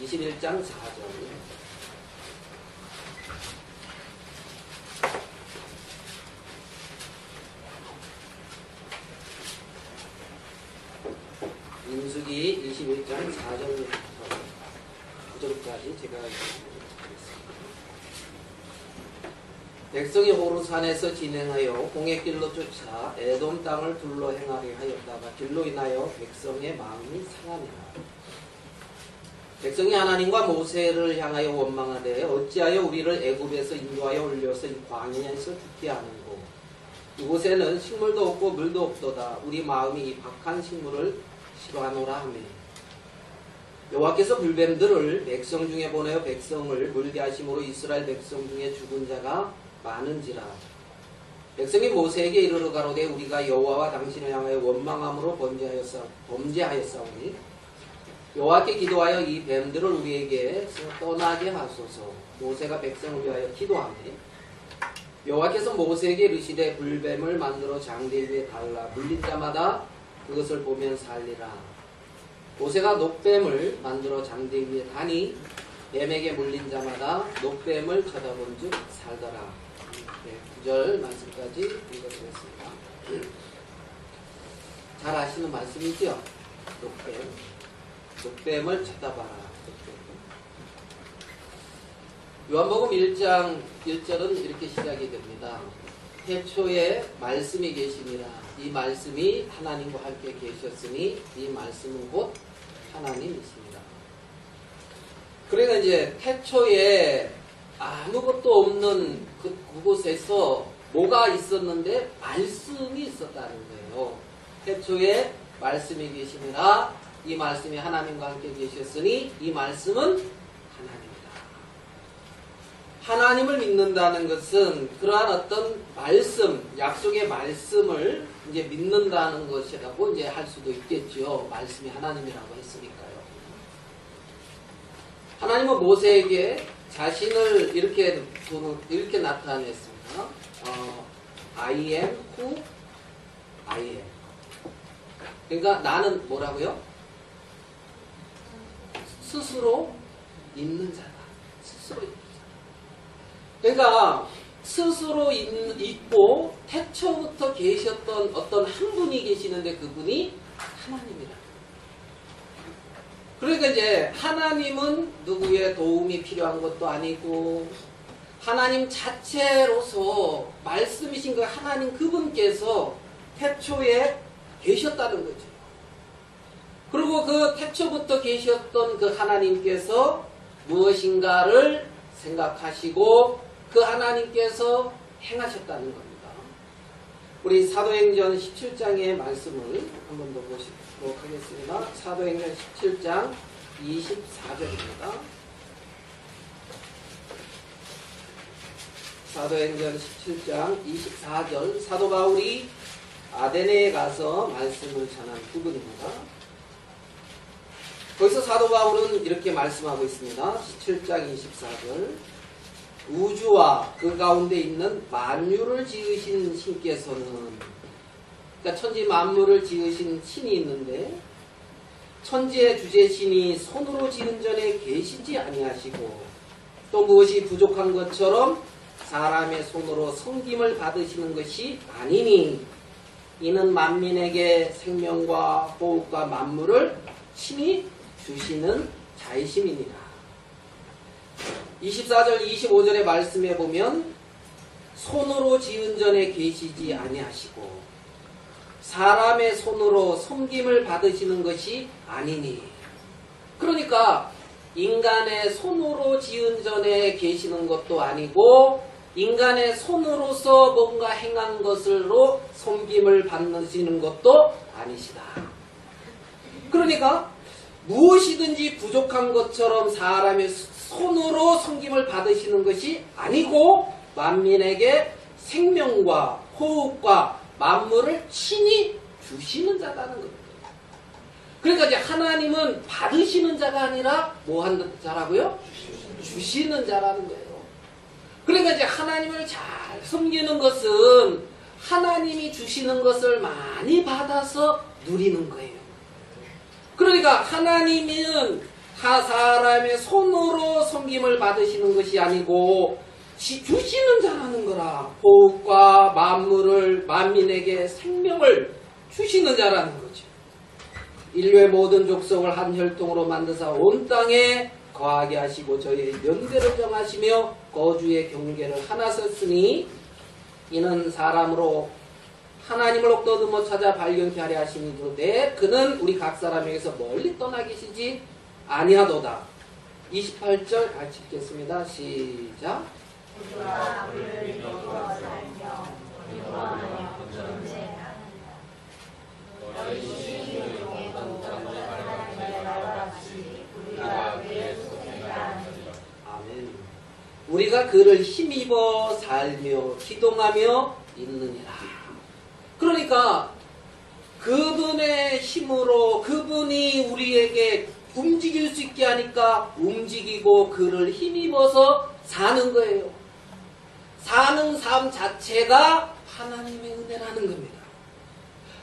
21장 4절. 민수기 21장 4절부터 9절까지 제가 읽겠습니다. 백성이 호르산에서 진행하여 홍해길로 쫓아 에돔 땅을 둘러 행하려 하였다가 길로 인하여 백성의 마음이 상하니라. 백성이 하나님과 모세를 향하여 원망하되 어찌하여 우리를 애굽에서 인도하여 올려서 이 광야에서 죽게 하는고 이곳에는 식물도 없고 물도 없도다. 우리 마음이 이 박한 식물을 싫어하노라 하매 여호와께서 불뱀들을 백성 중에 보내어 백성을 물게 하심으로 이스라엘 백성 중에 죽은 자가 많은지라. 백성이 모세에게 이르러 가로되 우리가 여호와와 당신을 향하여 원망함으로 범죄하였사오니 여호와께 기도하여 이 뱀들을 우리에게서 떠나게 하소서. 모세가 백성을 위하여 기도하매 여호와께서 모세에게 이르시되 불뱀을 만들어 장대 위에 달라 물린 자마다 그것을 보면 살리라. 모세가 녹뱀을 만들어 장대 위에 다니 뱀에게 물린 자마다 녹뱀을 쳐다본즉 살더라. 9절 말씀까지 읽어드렸습니다. 잘 아시는 말씀이죠? 녹뱀을 쳐다봐라. 요한복음 1장 1절은 이렇게 시작이 됩니다. 태초에 말씀이 계시니라. 이 말씀이 하나님과 함께 계셨으니 이 말씀은 곧 하나님이십니다. 그러니까 이제 태초에 아무것도 없는 그곳에서 뭐가 있었는데 말씀이 있었다는 거예요. 태초에 말씀이 계시니라. 이 말씀이 하나님과 함께 계셨으니 이 말씀은 하나님이다. 하나님을 믿는다는 것은 그러한 어떤 말씀, 약속의 말씀을 이제 믿는다는 것이라고 이제 할 수도 있겠죠. 말씀이 하나님이라고 했으니까요. 하나님은 모세에게 자신을 이렇게 나타냈습니다. I am who I am. 그러니까 나는 뭐라고요? 스스로 있는 자다. 스스로 있는 자다. 그러니까 스스로 있고 태초부터 계셨던 어떤 한 분이 계시는데 그분이 하나님이라. 그러니까 이제 하나님은 누구의 도움이 필요한 것도 아니고 하나님 자체로서 말씀이신 그 하나님 그분께서 태초에 계셨다는 거죠. 그리고 그 태초부터 계셨던 그 하나님께서 무엇인가를 생각하시고 그 하나님께서 행하셨다는 겁니다. 우리 사도행전 17장의 말씀을 한 번 더 보시도록 하겠습니다. 사도행전 17장 24절입니다. 사도행전 17장 24절 사도 바울이 아데네에 가서 말씀을 전한 부분입니다. 거기서 사도 바울은 이렇게 말씀하고 있습니다. 17장 24절 우주와 그 가운데 있는 만유를 지으신 신께서는 그러니까 천지 만물을 지으신 신이 있는데 천지의 주제신이 손으로 지은 전에 계시지 아니하시고 또 무엇이 부족한 것처럼 사람의 손으로 섬김을 받으시는 것이 아니니 이는 만민에게 생명과 호흡과 만물을 친히 주시는 자이심이니라. 24절 25절의 말씀에 보면 손으로 지은 전에 계시지 아니하시고 사람의 손으로 섬김을 받으시는 것이 아니니 그러니까 인간의 손으로 지은 전에 계시는 것도 아니고 인간의 손으로서 뭔가 행한 것으로 섬김을 받으시는 것도 아니시다. 그러니까 무엇이든지 부족한 것처럼 사람의 손으로 섬김을 받으시는 것이 아니고 만민에게 생명과 호흡과 만물을 친히 주시는 자라는 겁니다. 그러니까 이제 하나님은 받으시는 자가 아니라 뭐 하는 자라고요? 주시는 자라는 거예요. 그러니까 이제 하나님을 잘 섬기는 것은 하나님이 주시는 것을 많이 받아서 누리는 거예요. 그러니까 하나님은 사람의 손으로 섬김을 받으시는 것이 아니고 주시는 자라는 거라. 호흡과 만물을 만민에게 생명을 주시는 자라는 거죠. 인류의 모든 족속을 한 혈통으로 만드사 온 땅에 거하게 하시고 저희의 연대를 정하시며 거주의 경계를 하나 썼으니 이는 사람으로 하나님을 옥더듬어 찾아 발견케 하려 하시니로되 그는 우리 각 사람에게서 멀리 떠나 계시지 아니하도다. 28절 같이 읽겠습니다. 시작. 아멘. 우리가 그를 힘입어 살며 기동하며 있느니라. 그러니까 그분의 힘으로 그분이 우리에게 움직일 수 있게 하니까 움직이고 그를 힘입어서 사는 거예요. 사는 삶 자체가 하나님의 은혜라는 겁니다.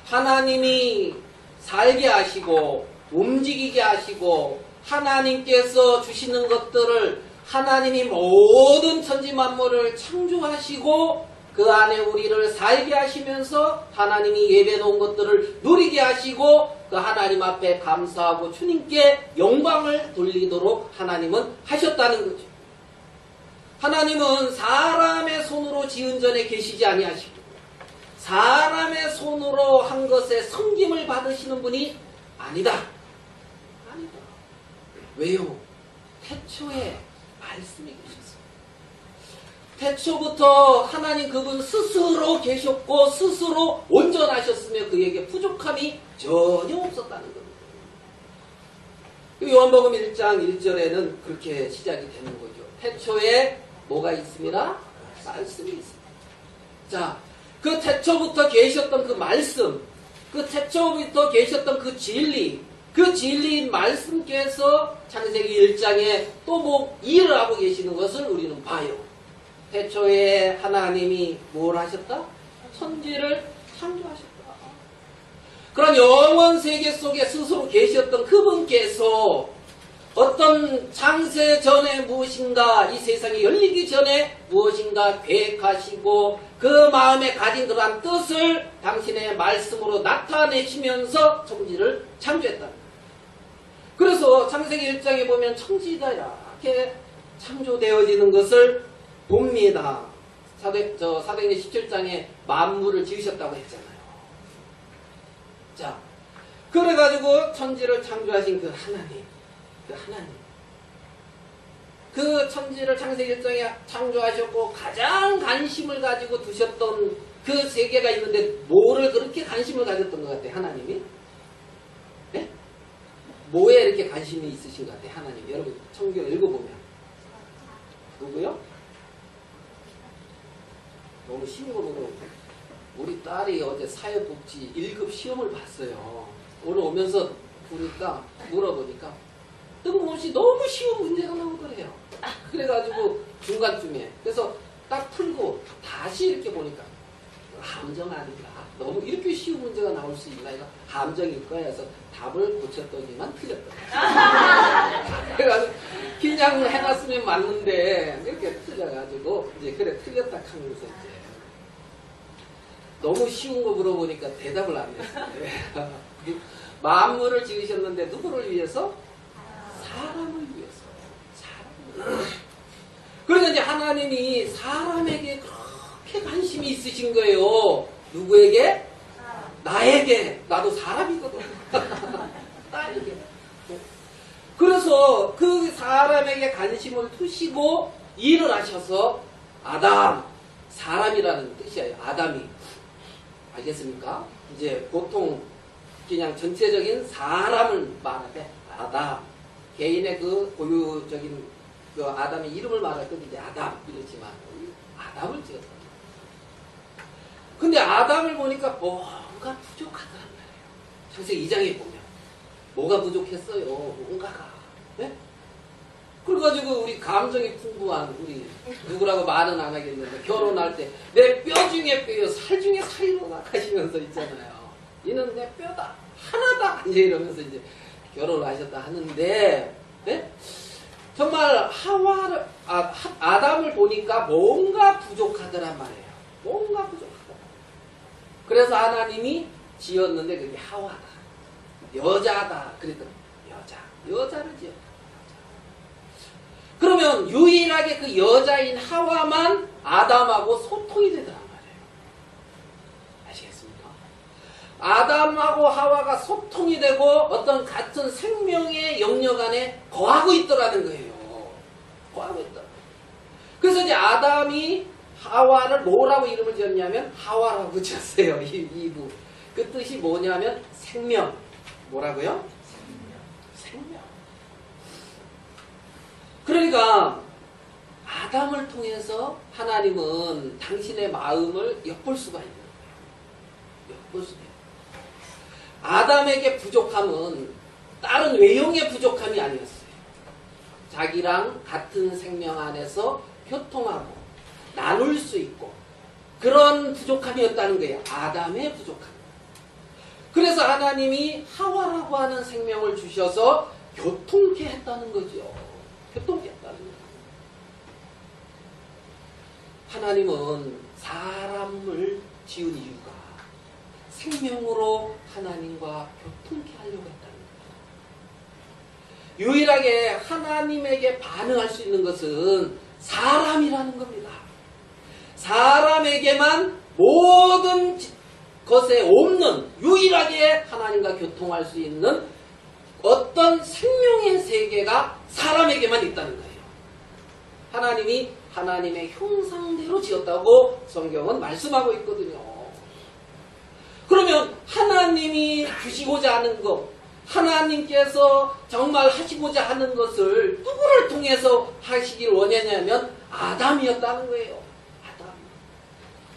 하나님이 살게 하시고 움직이게 하시고 하나님께서 주시는 것들을 하나님이 모든 천지 만물을 창조하시고 그 안에 우리를 살게 하시면서 하나님이 예배 놓은 것들을 누리게 하시고 그 하나님 앞에 감사하고 주님께 영광을 돌리도록 하나님은 하셨다는 거죠. 하나님은 사람의 손으로 지은 전에 계시지 아니하시고 사람의 손으로 한 것에 섬김을 받으시는 분이 아니다. 아니다. 왜요? 태초에 말씀이 계셨어요. 태초부터 하나님 그분 스스로 계셨고 스스로 온전하셨으며 그에게 부족함이 전혀 없었다는 겁니다. 요한복음 1장 1절에는 그렇게 시작이 되는 거죠. 태초에 뭐가 있습니다? 말씀이 있습니다. 자, 그 태초부터 계셨던 그 말씀, 그 태초부터 계셨던 그 진리, 그 진리인 말씀께서 창세기 1장에 또 뭐 일을 하고 계시는 것을 우리는 봐요. 태초에 하나님이 뭘 하셨다? 천지를 창조하셨다. 그런 영원 세계 속에 스스로 계셨던 그분께서 어떤 창세 전에 무엇인가 이 세상이 열리기 전에 무엇인가 계획하시고 그 마음에 가진 그러한 뜻을 당신의 말씀으로 나타내시면서 천지를 창조했다. 그래서 창세기 1장에 보면 천지가 이렇게 창조되어지는 것을 봅니다. 사도행전 17장에 만물을 지으셨다고 했잖아요. 자, 그래가지고 천지를 창조하신 그 하나님, 그 천지를 창세기 1장에 창조하셨고 가장 관심을 가지고 두셨던 그 세계가 있는데 뭐를 그렇게 관심을 가졌던 것 같아요, 하나님이? 네? 뭐에 이렇게 관심이 있으신 것 같아요, 하나님? 여러분 성경 읽어보면 누구요? 너무 쉬운 거로 우리 딸이 어제 사회복지 1급 시험을 봤어요. 오늘 오면서 보니까 물어보니까 뜬금없이 너무 쉬운 문제가 나오더래요. 그래가지고 중간쯤에 그래서 딱 풀고 다시 이렇게 보니까 함정 아닌가? 너무 이렇게 쉬운 문제가 나올 수 있나? 이거 함정일 거야 해서 답을 고쳤더니만 틀렸더라고요. 그래가지고 그냥 해놨으면 맞는데 이렇게 틀려가지고 이제 그래 틀렸다 하면서 이제 너무 쉬운 거 물어보니까 대답을 안 했어요. 만물을 지으셨는데 누구를 위해서? 사람을 위해서. 사람을 위해서. 그러니까 이제 하나님이 사람에게 그렇게 관심이 있으신 거예요. 누구에게? 나에게. 나도 사람이거든. 나에게. 그래서 그 사람에게 관심을 두시고 일을 하셔서 아담, 사람이라는 뜻이에요. 아담이. 알겠습니까? 이제 보통 그냥 전체적인 사람을 말할 때 아담, 개인의 그 고유적인 그 아담의 이름을 말할 때 이제 아담 이러지만 아담을 지었다. 근데 아담을 보니까 뭔가 부족하더란 말이에요. 창세기 2장에 보면 뭐가 부족했어요? 뭔가가. 네? 그래가지고 우리 감정이 풍부한 우리 누구라고 말은 안 하겠는데 결혼할 때 내 뼈 중에 뼈요 살 중에 살이로 나가시면서 있잖아요. 이는 내 뼈다 하나다 이제 이러면서 이제 결혼을 하셨다 하는데 네? 정말 아담을 보니까 뭔가 부족하더란 말이에요. 뭔가 부족하다. 그래서 하나님이 지었는데 그게 하와다. 여자다. 그랬더니 여자를 지었다. 그러면 유일하게 그 여자인 하와만 아담하고 소통이 되더란 말이에요. 아시겠습니까? 아담하고 하와가 소통이 되고 어떤 같은 생명의 영역 안에 거하고 있더라는 거예요. 거하고 있다. 그래서 이제 아담이 하와를 뭐라고 이름을 지었냐면 하와라고 지었어요. 이부. 그 뜻이 뭐냐면 생명. 뭐라고요? 생명. 그러니까 아담을 통해서 하나님은 당신의 마음을 엿볼 수가 있는 거예요. 엿볼 수가 있는 거예요. 아담에게 부족함은 다른 외형의 부족함이 아니었어요. 자기랑 같은 생명 안에서 교통하고 나눌 수 있고 그런 부족함이었다는 거예요. 아담의 부족함. 그래서 하나님이 하와라고 하는 생명을 주셔서 교통케 했다는 거죠. 교통케 했다는 거예요. 하나님은 사람을 지은 이유가 생명으로 하나님과 교통케 하려고 했다는 거예요. 유일하게 하나님에게 반응할 수 있는 것은 사람이라는 겁니다. 사람에게만 모든 것에 없는 유일하게 하나님과 교통할 수 있는 어떤 생명의 세계가 사람에게만 있다는 거예요. 하나님이 하나님의 형상대로 지었다고 성경은 말씀하고 있거든요. 그러면 하나님이 주시고자 하는 것, 하나님께서 정말 하시고자 하는 것을 누구를 통해서 하시길 원했냐면 아담이었다는 거예요. 아담.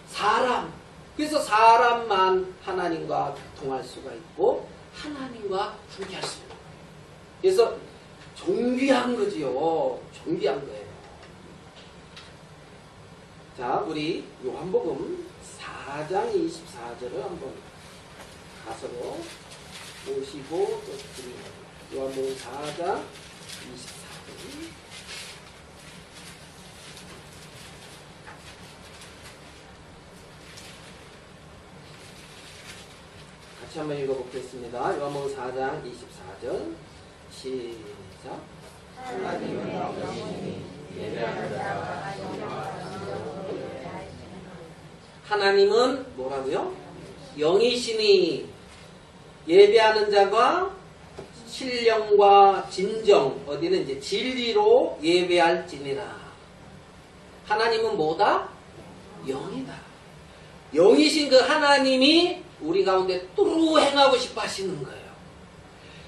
사람. 그래서 사람만 하나님과 교통할 수가 있고 하나님과 함께할 수 있는 거예요. 그래서 존귀한 거지요. 존귀한 거예요. 자, 우리 요한복음 4장 24절을 한번 가서로 보시고 또 드립니다. 요한복음 4장 24절. 같이 한번 읽어보겠습니다. 요한복음 4장 24절 시작. 하나님은 영이시니 예배하는 자가 하나님은 뭐라고요? 영이시니 예배하는 자가 신령과 진정, 어디는 이제 진리로 예배할지니라. 하나님은 뭐다? 영이다. 영이신 그 하나님이 우리 가운데 뚜루 행하고 싶어 하시는 거예요.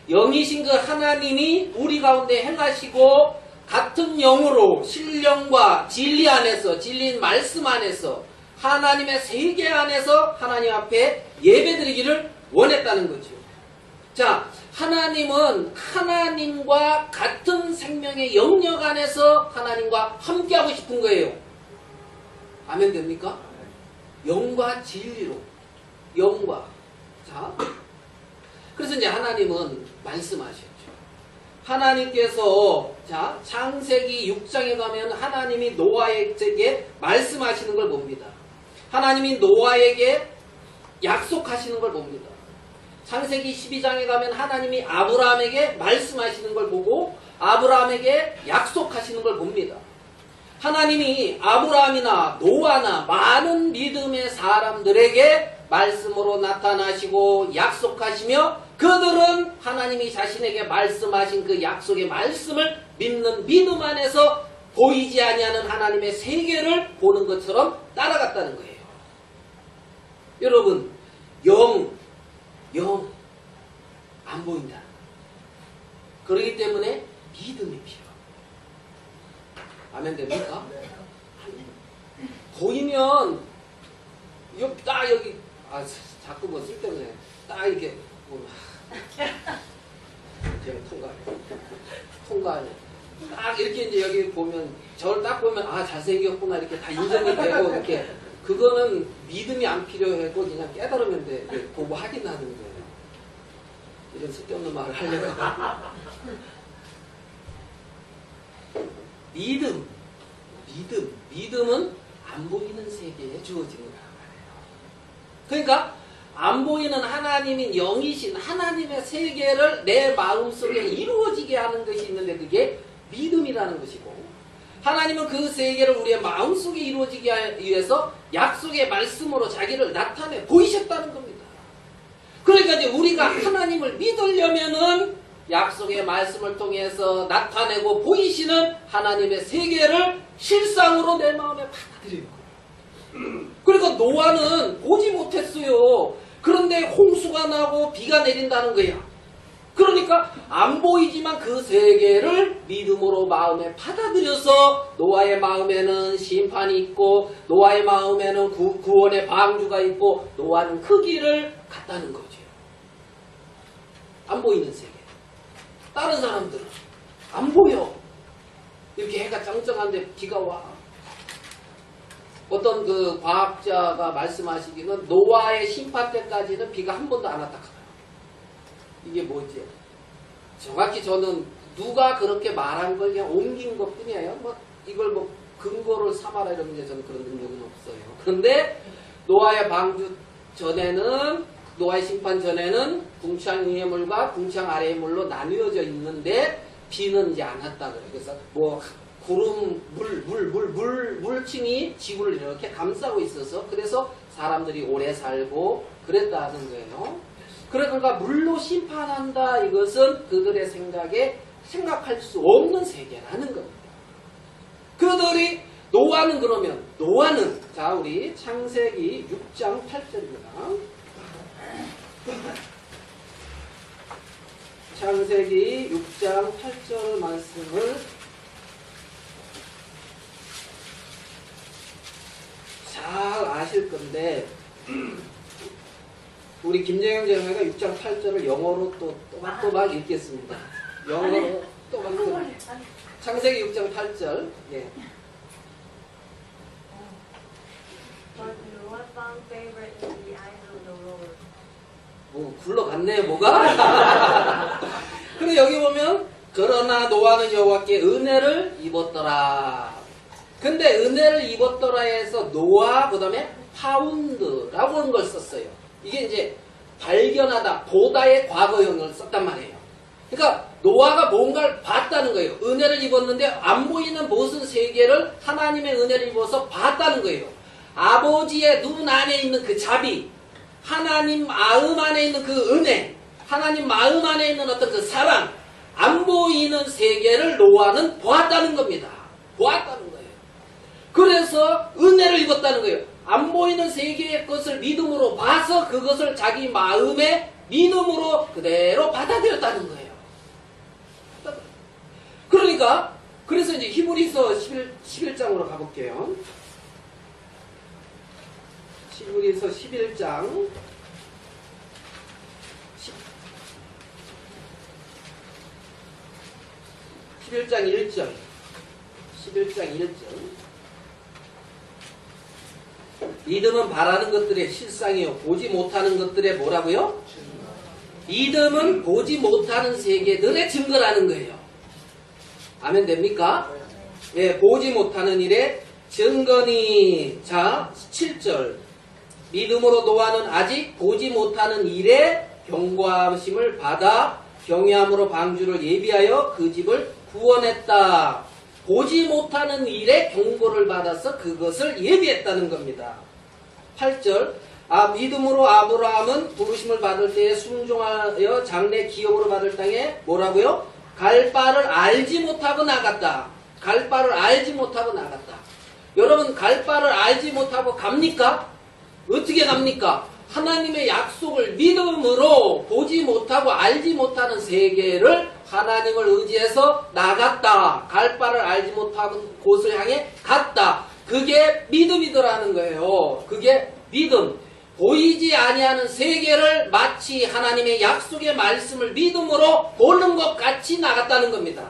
영이신 그 하나님이 우리 가운데 행하시고 같은 영으로 신령과 진리 안에서, 진리인 말씀 안에서 하나님의 세계 안에서 하나님 앞에 예배드리기를 원했다는 거죠. 자, 하나님은 하나님과 같은 생명의 영역 안에서 하나님과 함께하고 싶은 거예요. 아멘 됩니까? 영과 진리로. 영과. 자, 그래서 이제 하나님은 말씀하셨죠. 하나님께서 자 창세기 6장에 가면 하나님이 노아에게 말씀하시는 걸 봅니다. 하나님이 노아에게 약속하시는 걸 봅니다. 창세기 12장에 가면 하나님이 아브라함에게 말씀하시는 걸 보고 아브라함에게 약속하시는 걸 봅니다. 하나님이 아브라함이나 노아나 많은 믿음의 사람들에게 말씀으로 나타나시고 약속하시며 그들은 하나님이 자신에게 말씀하신 그 약속의 말씀을 믿는 믿음 안에서 보이지 아니하는 하나님의 세계를 보는 것처럼 따라갔다는 거예요. 여러분, 영 안 보인다. 그렇기 때문에 믿음이 필요합니다. 아멘 됩니까? 보이면 여기 자꾸 뭐 쓸데없네. 딱 이렇게 보면 제가 통과하네. 딱 이렇게 이제 여기 보면 저를 딱 보면 잘생겼구나 이렇게 다 인정이 되고 이렇게 그거는 믿음이 안 필요하고 그냥 깨달으면 돼. 보고 확인하는 거예요. 이런 쓸데없는 말을 하려고. 믿음은 안 보이는 세계에 주어진 거란 말이에요. 그러니까 안 보이는 하나님인 영이신 하나님의 세계를 내 마음속에 이루어지게 하는 것이 있는데 그게 믿음이라는 것이고, 하나님은 그 세계를 우리의 마음속에 이루어지게 하기 위해서 약속의 말씀으로 자기를 나타내 보이셨다는 겁니다. 그러니까 이제 우리가 하나님을 믿으려면은 약속의 말씀을 통해서 나타내고 보이시는 하나님의 세계를 실상으로 내 마음에 받아들이는 거예요. 그러니까 노아는 보지 못했어요. 그런데 홍수가 나고 비가 내린다는 거야. 그러니까 안 보이지만 그 세계를 믿음으로 마음에 받아들여서 노아의 마음에는 심판이 있고 노아의 마음에는 구원의 방주가 있고 노아는 그 길을 갔다는 거죠. 안 보이는 세계. 다른 사람들은 안 보여. 이렇게 해가 짱짱한데 비가 와. 어떤 그 과학자가 말씀하시기는 노아의 심판 때까지는 비가 한 번도 안 왔다 카더라고요. 이게 뭐지? 정확히 저는 누가 그렇게 말한 걸 그냥 옮긴 것 뿐이에요. 뭐 이걸 뭐 근거를 삼아라 이러는데 저는 그런 능력은 없어요. 그런데 노아의 방주 전에는, 노아의 심판 전에는 궁창 위의 물과 궁창 아래의 물로 나뉘어져 있는데 비는 이제 안 왔다 그래요. 그래서 뭐 구름, 물층이 지구를 이렇게 감싸고 있어서 그래서 사람들이 오래 살고 그랬다는 거예요. 그러니까 물로 심판한다, 이것은 그들의 생각에 생각할 수 없는 세계라는 겁니다. 그들이 노아는 자 우리 창세기 6장 8절입니다. 창세기 6장 8절 말씀을 잘 아실 건데 우리 김재영 제자가 6장 8절을 영어로 또 또박또박 읽겠습니다. 영어로 또박또박. 창세기 6장 8절. 예. But Noah found favor in the eyes of the Lord. 뭐 굴러갔네요 뭐가. 그리고 여기 보면 그러나 노아는 여호와께 은혜를 입었더라. 근데 은혜를 입었더라 해서 노아 그다음에 파운드라고 하는 걸 썼어요. 이게 이제 발견하다, 보다의 과거형을 썼단 말이에요. 그러니까 노아가 뭔가를 봤다는 거예요. 은혜를 입었는데 안 보이는 모든 세계를 하나님의 은혜를 입어서 봤다는 거예요. 아버지의 눈 안에 있는 그 자비, 하나님 마음 안에 있는 그 은혜, 하나님 마음 안에 있는 어떤 그 사랑, 안 보이는 세계를 노아는 보았다는 겁니다. 보았다는 거예요. 그래서 은혜를 입었다는 거예요. 안 보이는 세계의 것을 믿음으로 봐서 그것을 자기 마음의 믿음으로 그대로 받아들였다는 거예요. 그러니까 그래서 이제 히브리서 11장으로 가볼게요. 히브리서 11장 11장 1절 11장 1절 믿음은 바라는 것들의 실상이요 보지 못하는 것들의 뭐라고요? 믿음은 보지 못하는 세계들의 증거라는 거예요. 아멘 됩니까? 예, 보지 못하는 일의 증거니. 자 7절 믿음으로 노아는 아직 보지 못하는 일에 경고하심을 받아 경외함으로 방주를 예비하여 그 집을 구원했다. 보지 못하는 일에 경고를 받아서 그것을 예비했다는 겁니다. 8절 믿음으로 아브라함은 부르심을 받을 때에 순종하여 장래 기업으로 받을 땅에 뭐라고요? 갈 바를 알지 못하고 나갔다. 갈 바를 알지 못하고 나갔다. 여러분 갈 바를 알지 못하고 갑니까? 어떻게 갑니까? 하나님의 약속을 믿음으로 보지 못하고 알지 못하는 세계를 하나님을 의지해서 나갔다. 갈 바를 알지 못하는 곳을 향해 갔다. 그게 믿음이더라는 거예요. 그게 믿음. 보이지 아니하는 세계를 마치 하나님의 약속의 말씀을 믿음으로 보는 것 같이 나갔다는 겁니다.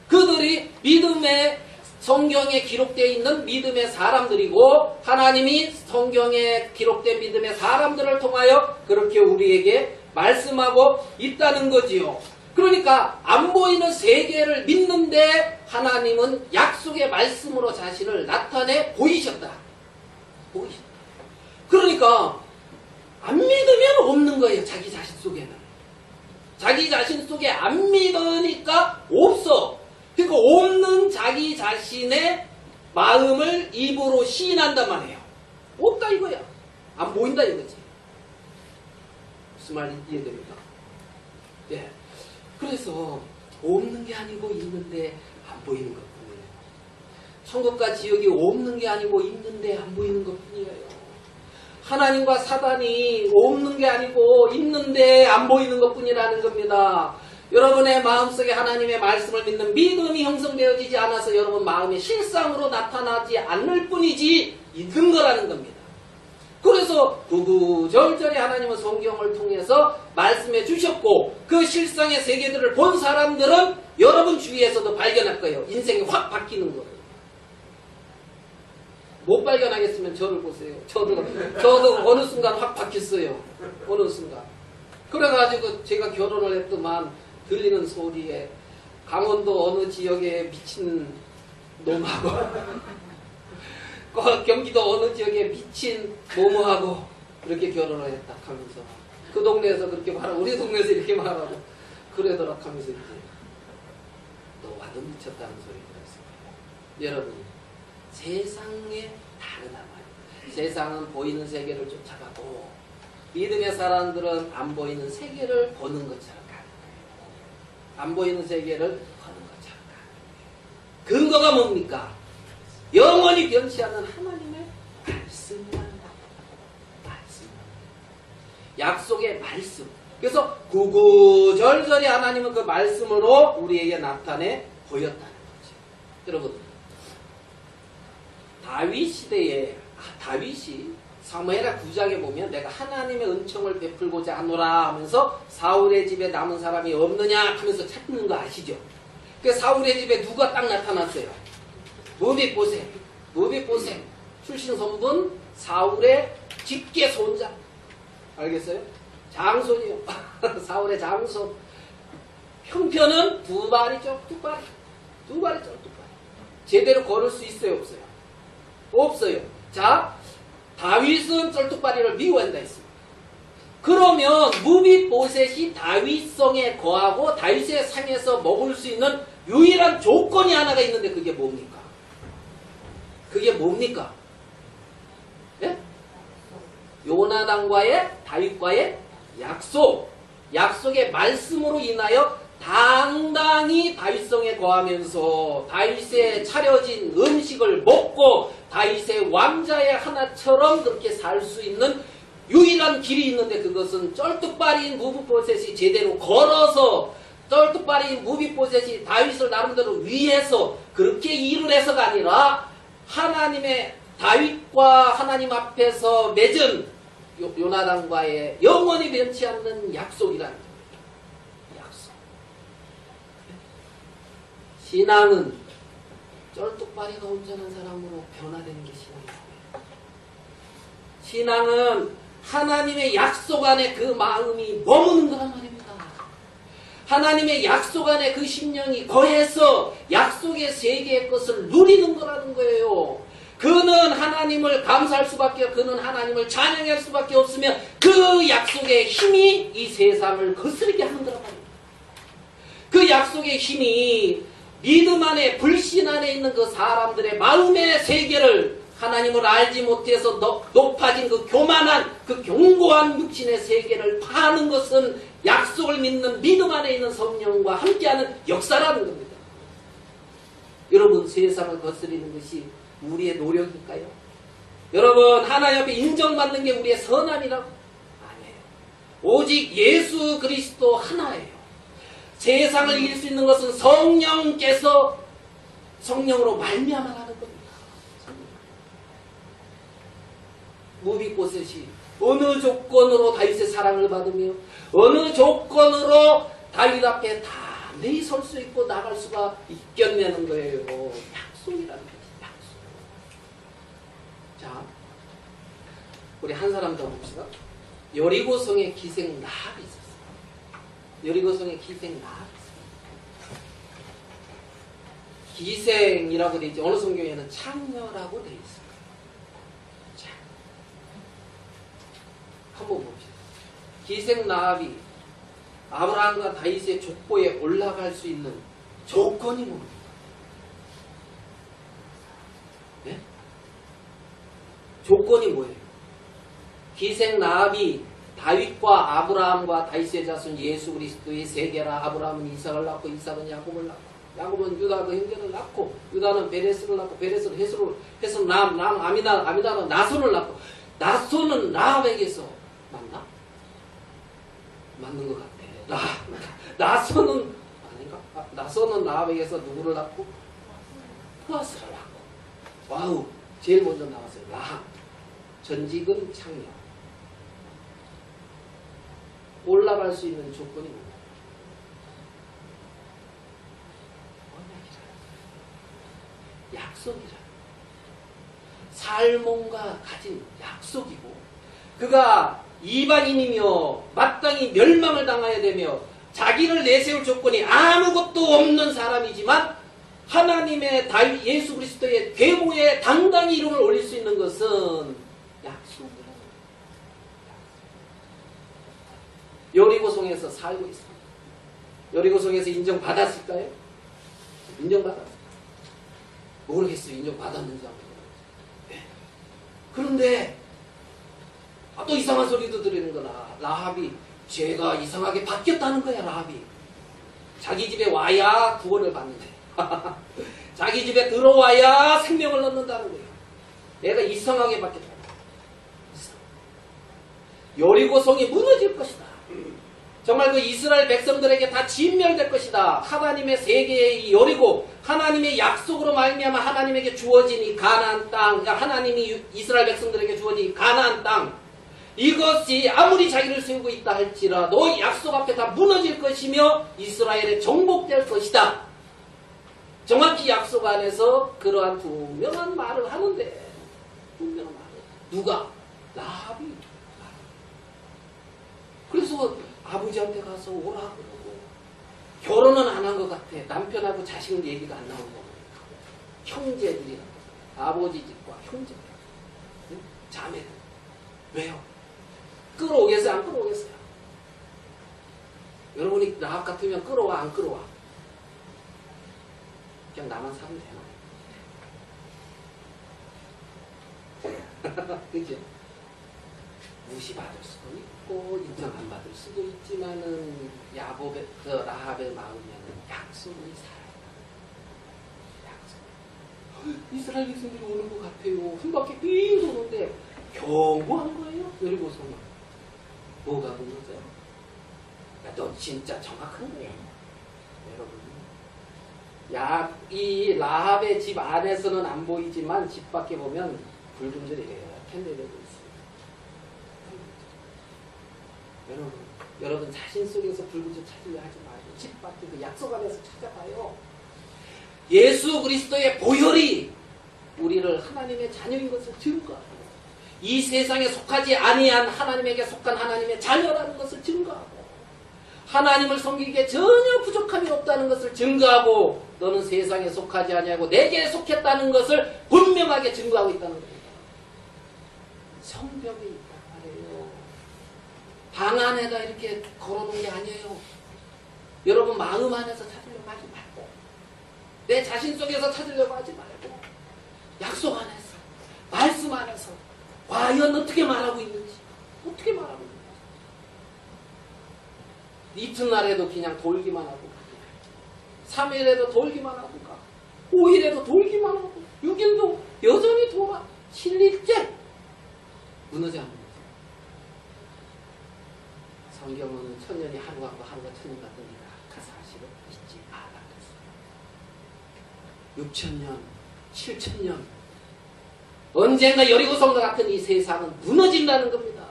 그들이 믿음의 성경에 기록되어 있는 믿음의 사람들이고 하나님이 성경에 기록된 믿음의 사람들을 통하여 그렇게 우리에게 말씀하고 있다는 거지요. 그러니까 안 보이는 세계를 믿는데 하나님은 약속의 말씀으로 자신을 나타내 보이셨다. 보이셨다. 그러니까 안 믿으면 없는 거예요. 자기 자신 속에는. 자기 자신 속에 안 믿으니까 없어. 그러니까 없는 자기 자신의 마음을 입으로 시인한단 말이에요. 없다 이거야. 안 보인다 이거지. 무슨 말인지 이해됩니까? 예. 그래서 없는 게 아니고 있는데 안 보이는 것뿐이에요. 천국과 지옥이 없는 게 아니고 있는데 안 보이는 것뿐이에요. 하나님과 사단이 없는 게 아니고 있는데 안 보이는 것뿐이라는 겁니다. 여러분의 마음속에 하나님의 말씀을 믿는 믿음이 형성되어지지 않아서 여러분 마음의 실상으로 나타나지 않을 뿐이지 있는 거라는 겁니다. 그래서 구구절절히 하나님은 성경을 통해서 말씀해 주셨고 그 실상의 세계들을 본 사람들은 여러분 주위에서도 발견할 거예요. 인생이 확 바뀌는 거예요. 못 발견하겠으면 저를 보세요. 저도 어느 순간 확 바뀌었어요. 어느 순간. 그래가지고 제가 결혼을 했더만 들리는 소리에 강원도 어느 지역에 미친 놈하고 경기도 어느 지역에 미친 모모하고 그렇게 결혼을 했다 하면서 그 동네에서 그렇게 말하고 우리 동네에서 이렇게 말하고 그러더라 하면서 이제 너와도 미쳤다는 소리 들었어요. 여러분 세상에 다르다 말이에요. 세상은 보이는 세계를 쫓아가고 믿음의 사람들은 안 보이는 세계를 보는 것처럼 가는 거예요. 안 보이는 세계를 보는 것처럼 가는 거예요. 근거가 뭡니까? 영원히 변치 않는 하나님의 말씀이라는 말씀. 약속의 말씀. 그래서 구구절절히 하나님은 그 말씀으로 우리에게 나타내 보였다는 거죠. 여러분 다윗 시대에 다윗이 사무엘하 9장에 보면 내가 하나님의 은총을 베풀고자 하노라 하면서 사울의 집에 남은 사람이 없느냐 하면서 찾는 거 아시죠? 그 사울의 집에 누가 딱 나타났어요? 무비보셋 출신 성분 사울의 직계 손자. 알겠어요? 장손이요. 사울의 장손. 형편은 두 발이죠. 두 발이죠. 제대로 걸을 수 있어요? 없어요? 없어요. 자, 다윗은 쩔뚝발이를 미워한다 했습니다. 그러면 무비보셋이 다윗성에 거하고 다윗의 상에서 먹을 수 있는 유일한 조건이 하나가 있는데 그게 뭡니까? 그게 뭡니까? 예? 요나단과의 다윗과의 약속. 약속의 말씀으로 인하여 당당히 다윗성에 거하면서 다윗의 차려진 음식을 먹고 다윗의 왕자의 하나처럼 그렇게 살 수 있는 유일한 길이 있는데 그것은 쩔뚝발이인 무비보셋이 제대로 걸어서 쩔뚝발이인 무비보셋이 다윗을 나름대로 위해서 그렇게 일을 해서가 아니라 하나님의 다윗과 하나님 앞에서 맺은 요나단과의 영원히 변치 않는 약속이라는 겁니다. 약속. 신앙은 쩔뚝발이가 온전한 사람으로 변화되는 게 신앙입니다. 신앙은 하나님의 약속 안에 그 마음이 머무는 거란 말입니다. 하나님의 약속 안에 그 심령이 거해서 약속의 세계의 것을 누리는 거라는 거예요. 그는 하나님을 감사할 수밖에 없고 그는 하나님을 찬양할 수밖에 없으면 그 약속의 힘이 이 세상을 거스르게 하는 거란 말입니다. 그 약속의 힘이 믿음 안에 불신 안에 있는 그 사람들의 마음의 세계를 하나님을 알지 못해서 높아진 그 교만한 그 견고한 육신의 세계를 파는 것은 약속을 믿는 믿음 안에 있는 성령과 함께하는 역사라는 겁니다. 여러분 세상을 거스리는 것이 우리의 노력일까요? 여러분 하나님 앞에 인정받는 게 우리의 선함이라고? 아니에요. 오직 예수 그리스도 하나예요. 세상을 이길 수 있는 것은 성령께서 성령으로 말미암아 하는 겁니다. 무비보셋이 어느 조건으로 다윗의 사랑을 받으며 어느 조건으로 다윗 앞에 담대히 설 수 있고 나갈 수가 있겠냐는 거예요. 약속이라는 거지. 약속. 자, 우리 한 사람 더 봅시다. 여리고성에 기생 라합이 있었어요. 여리고성에 기생 라합이 있었어요. 기생이라고 되어 있지. 어느 성경에는 창녀라고 되어 있어요. 자, 한번 봅시다. 기생 라합이 아브라함과 다윗의 족보에 올라갈 수 있는 조건이 뭡니까? 네? 조건이 뭐예요? 기생 라합이 다윗과 아브라함과 다윗의 자손 예수 그리스도의 세계라. 아브라함은 이삭을 낳고 이삭은 야곱을 낳고 야곱은 유다 그 형제를 낳고 유다는 베레스를 낳고 베레스는 헤스를 아미나는 나손을 낳고 나손은 라합에게서 맞나? 맞는 것 같아. 나손은 아닌가? 나손은 라합에게서 누구를 낳고? 보아스를 낳고. 와우, 제일 먼저 나왔어요. 라합. 전직은 창녀. 올라갈 수 있는 조건이 뭐예요? 약속이라. 살몬과 가진 약속이고, 그가 이방인이며 마땅히 멸망을 당해야 되며 자기를 내세울 조건이 아무것도 없는 사람이지만 하나님의 예수 그리스도의 계보에 당당히 이름을 올릴 수 있는 것은 약속이라. 여리고성에서 살고 있습니다. 여리고성에서 인정받았을까요? 인정받았어요. 모르겠어요. 인정받았는지 안 받았는지. 네. 그런데 또 이상한 소리도 들리는 거나. 라합이 죄가 이상하게 바뀌었다는 거야. 라합이 자기 집에 와야 구원을 받는데 자기 집에 들어와야 생명을 얻는다는 거야. 내가 이상하게 바뀌었다. 여리고성이 무너질 것이다. 정말 그 이스라엘 백성들에게 다 진멸될 것이다. 하나님의 세계의 이 여리고, 하나님의 약속으로 말미암아 하나님에게 주어진 이 가나안 땅, 그러니까 하나님이 이스라엘 백성들에게 주어진 이 가나안 땅, 이것이 아무리 자기를 세우고 있다 할지라도 약속 앞에 다 무너질 것이며 이스라엘에 정복될 것이다. 정확히 약속 안에서 그러한 분명한 말을 하는데, 분명한 말을 누가? 라합이. 그래서 아버지한테 가서 오라 그러고, 결혼은 안 한 것 같아. 남편하고 자식 얘기가 안 나온 거. 형제들이라고. 아버지 집과 형제들. 응? 자매들. 왜요? 끌어오겠어요? 안 끌어오겠어요? 여러분이 라합 같으면 끌어와? 안 끌어와? 그냥 나만 사면 되나? 그죠? 무시받을 수도 있고 인정 안 받을 수도 있지만은 야곱의 그 라합의 마음에는 약속이 살아요. 약속. 이스라엘 백성들이 오는 것 같아요. 한 바퀴 빙 도는데 경고한 거예요. 여리고성은 뭐가 무너져요? 너 진짜 정확한 거예요, 여러분. 이 라합의 집 안에서는 안 보이지만 집 밖에 보면 붉은들이 캔들이 있어요. 여러분 자신 속에서 붉은빛 찾으려 하지 말고 집 밖에 그 약속 안에서 찾아봐요. 예수 그리스도의 보혈이 우리를 하나님의 자녀인 것을 증거하고, 이 세상에 속하지 아니한 하나님에게 속한 하나님의 자녀라는 것을 증거하고, 하나님을 섬기기에 전혀 부족함이 없다는 것을 증거하고, 너는 세상에 속하지 아니하고 내게 속했다는 것을 분명하게 증거하고 있다는 겁니다. 성벽이 있단 말이에요. 방 안에다 이렇게 걸어놓은 게 아니에요. 여러분 마음 안에서 찾으려고 하지 말고, 내 자신 속에서 찾으려고 하지 말고, 약속 안에서, 말씀 안에서 과연 어떻게 말하고 있는지, 어떻게 말하고 있는지. 이튿날에도 그냥 돌기만 하고 가, 3일에도 돌기만 하고 가, 5일에도 돌기만 하고, 6일도 여전히 돌아. 7일째 무너져 안 무너져. 성경은 천년이 하루 같고 하루가 천년 같으니까 그 사실을 잊지 말라 그랬어요. 6천년, 7천년 언젠가 여리고성과 같은 이 세상은 무너진다는 겁니다.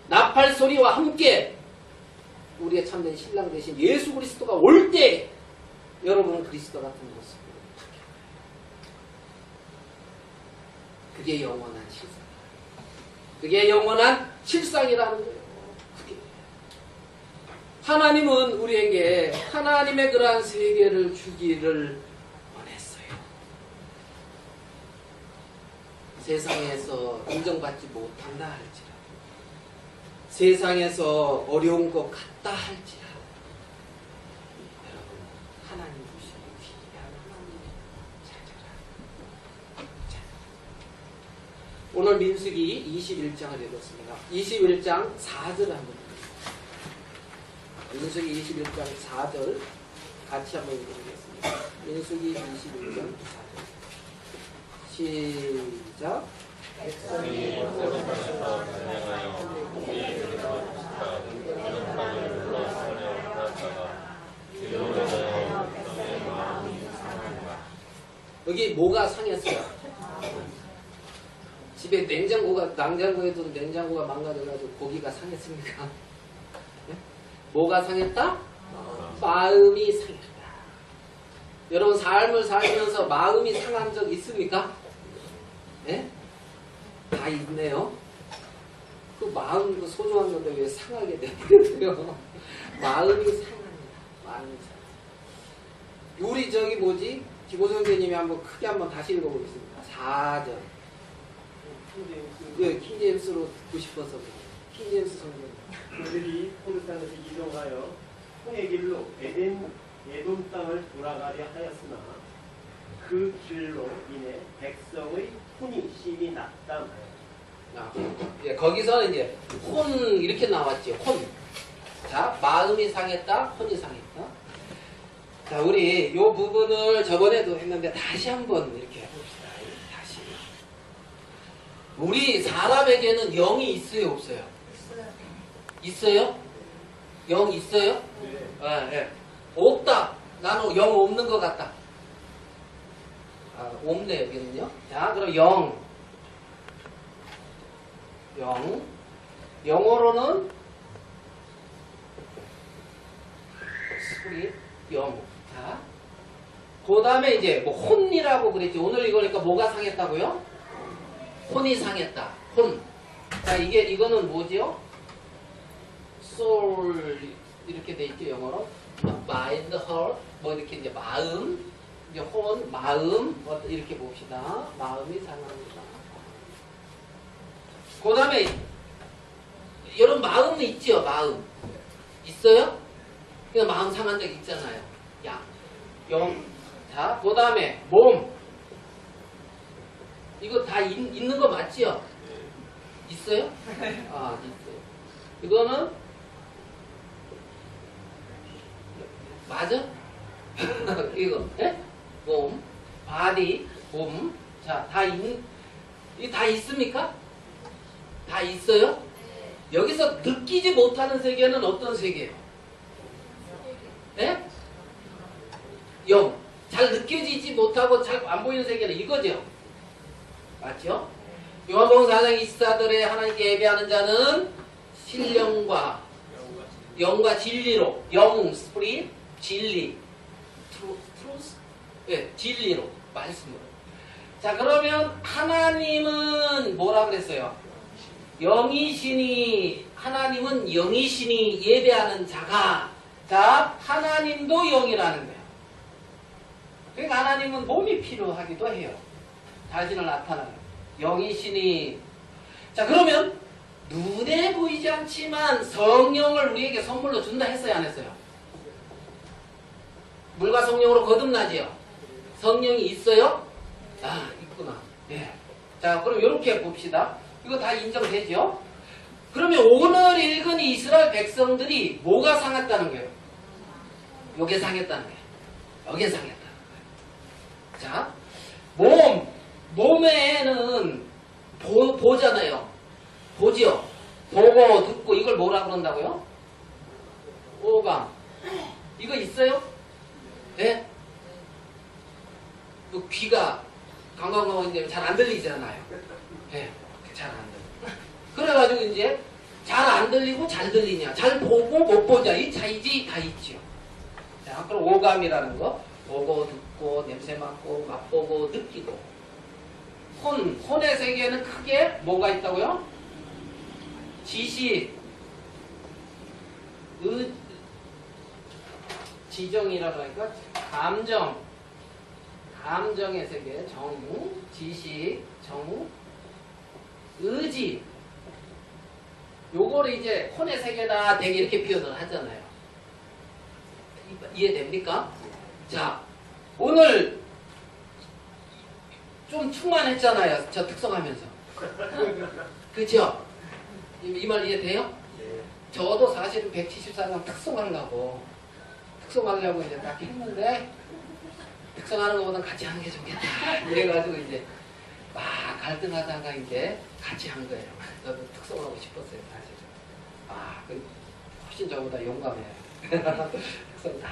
나팔 소리와 함께 우리의 참된 신랑 되신 예수 그리스도가 올 때 여러분은 그리스도 같은 모습으로 바뀌어요. 그게 영원한 실상. 그게 영원한 실상이라는 거예요. 그게. 하나님은 우리에게 하나님의 그러한 세계를 주기를 원했어요. 세상에서 인정받지 못한다 할지라도, 세상에서 어려운 것 같다 할지라도, 여러분, 하나님 주신 귀한 하나님을 찾아라. 자, 오늘 민수기 21장을 읽었습니다. 21장 4절을 한번 읽겠습니다. 민수기 21장 4절 같이 한번 읽어보겠습니다. 민수기 21장 4절 시작. 백성이 번성하셔서 찬양하여 우리의 이름으로 이런 땅을 불러 찬양하다가 기도하여 백성의 마음이 상한다. 여기 뭐가 상했어요? 집에 냉장고에 둔 냉장고가 망가져가지고 고기가 상했습니까? 네? 뭐가 상했다? 마음이 상했다. 여러분 삶을 살면서 마음이 상한 적 있습니까? 네? 다 있네요. 그 마음 소중한 건데 왜 상하게 되버렸어요? 마음이 상합니다. 마음이 상. 우리 저기 뭐지? 기고선생님이 한번 크게 한번 다시 읽어보겠습니다. 4절. 네, 킹제임스로 듣고 싶어서 킹제임스 성경. 그들이 포르 땅에서 이동하여 홍해 길로 에돔 땅을 돌아가려 하였으나 그 길로 인해 백성의 혼이 심히 났다. 예, 거기서는 이제 혼 이렇게 나왔죠. 혼. 자, 마음이 상했다, 혼이 상했다. 자, 우리 요 부분을 저번에도 했는데 다시 한번 이렇게 해봅시다. 다시. 우리 사람에게는 영이 있어요, 없어요? 있어요? 영 있어요? 네. 네. 없다. 나는 영 없는 것 같다. 없네, 여기는요. 자, 그럼 영. 영어로는 스프릿, 영. 자, 그 다음에 이제 뭐 혼이라고 그랬지. 오늘 이거니까 뭐가 상했다고요? 혼이 상했다. 혼. 자, 이거는 뭐지요? soul 이렇게 돼 있죠, 영어로. mind, heart, 뭐 이렇게 이제 마음, 이제 혼, 마음 이렇게 봅시다. 마음이 상합니다. 그 다음에 여러분 마음은 있죠, 마음 있어요? 그냥 마음 상한 적 있잖아요. 영. 자, 그 다음에 몸. 이거 다 있는 거 맞지요? 있어요? 아, 있어요. 이거는 맞아? 이거, 예? 몸, 바디, 몸. 자, 이거 다 있습니까? 다 있어요? 여기서 느끼지 못하는 세계는 어떤 세계예요? 예? 영. 잘 느껴지지 못하고 잘 안 보이는 세계는 이거죠? 맞죠? 요한복음 4장 24절에 하나님께 예배하는 자는 신령과 영과 진리로, 영, 스프릿, 진리, 트루스, 예, 진리로, 말씀으로. 자, 그러면 하나님은 뭐라 그랬어요? 영이시니, 하나님은 영이시니 예배하는 자가, 자, 하나님도 영이라는 거예요. 그러니까 하나님은 몸이 필요하기도 해요. 자신을 나타나는 영이시니. 자, 그러면 눈에 보이지 않지만 성령을 우리에게 선물로 준다 했어요, 안 했어요? 물과 성령으로 거듭나지요? 성령이 있어요? 아, 있구나. 예. 자, 그럼 이렇게 봅시다. 이거 다 인정되죠? 그러면 오늘 읽은 이스라엘 백성들이 뭐가 상했다는 거예요? 요게 상했다는 거예요. 요게 상했다는 거예요. 자, 몸에는 보잖아요. 보지요? 보고 듣고 이걸 뭐라 그런다고요? 오감. 이거 있어요? 네? 그 귀가 강강강한데 잘 안 들리잖아요. 네, 잘 안 들려. 그래가지고 이제 잘 안 들리고 잘 들리냐, 잘 보고 못 보자 이 차이지 다 있죠. 자, 그럼 오감이라는 거, 보고 듣고 냄새 맡고 맛보고 느끼고. 혼의 세계에는 크게 뭐가 있다고요? 지식, 지정이라고 하니까 감정의 세계, 정우, 지식, 정우, 의지. 요거를 이제 혼의 세계다 되게 이렇게 표현을 하잖아요. 이해됩니까? 자, 오늘 좀 충만했잖아요. 저 특성하면서. 그죠? 이 말 이해돼요? 저도 사실은 174강 특성하려고 이제 딱 했는데, 특성하는 것보다는 같이 하는 게 좋겠다. 이래가지고 이제 막 갈등하다가 이제 같이 한 거예요. 저도 특성하고 싶었어요, 사실은. 그 훨씬 저보다 용감해요. 특성 딱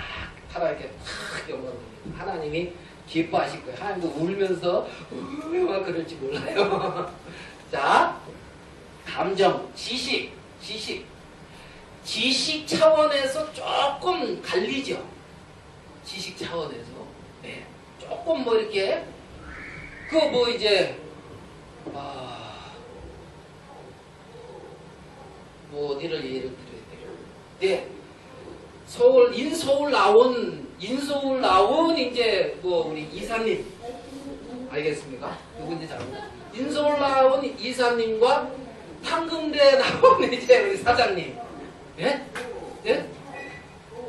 하나 이렇게 탁 용감해요. 하나님이 기뻐하실 거예요. 하나님도 울면서 막 그럴지 몰라요. 자, 감정, 지식 차원에서 조금 갈리죠. 지식 차원에서. 네. 조금 뭐 이렇게, 이제, 뭐 어디를 예를 들어야 돼요? 네. 인서울 나온 이제 우리 이사님. 알겠습니까? 누군지 잘 모르겠어요. 인서울 나온 이사님과 판금대 나온 이제 우리 사장님. 예? 예?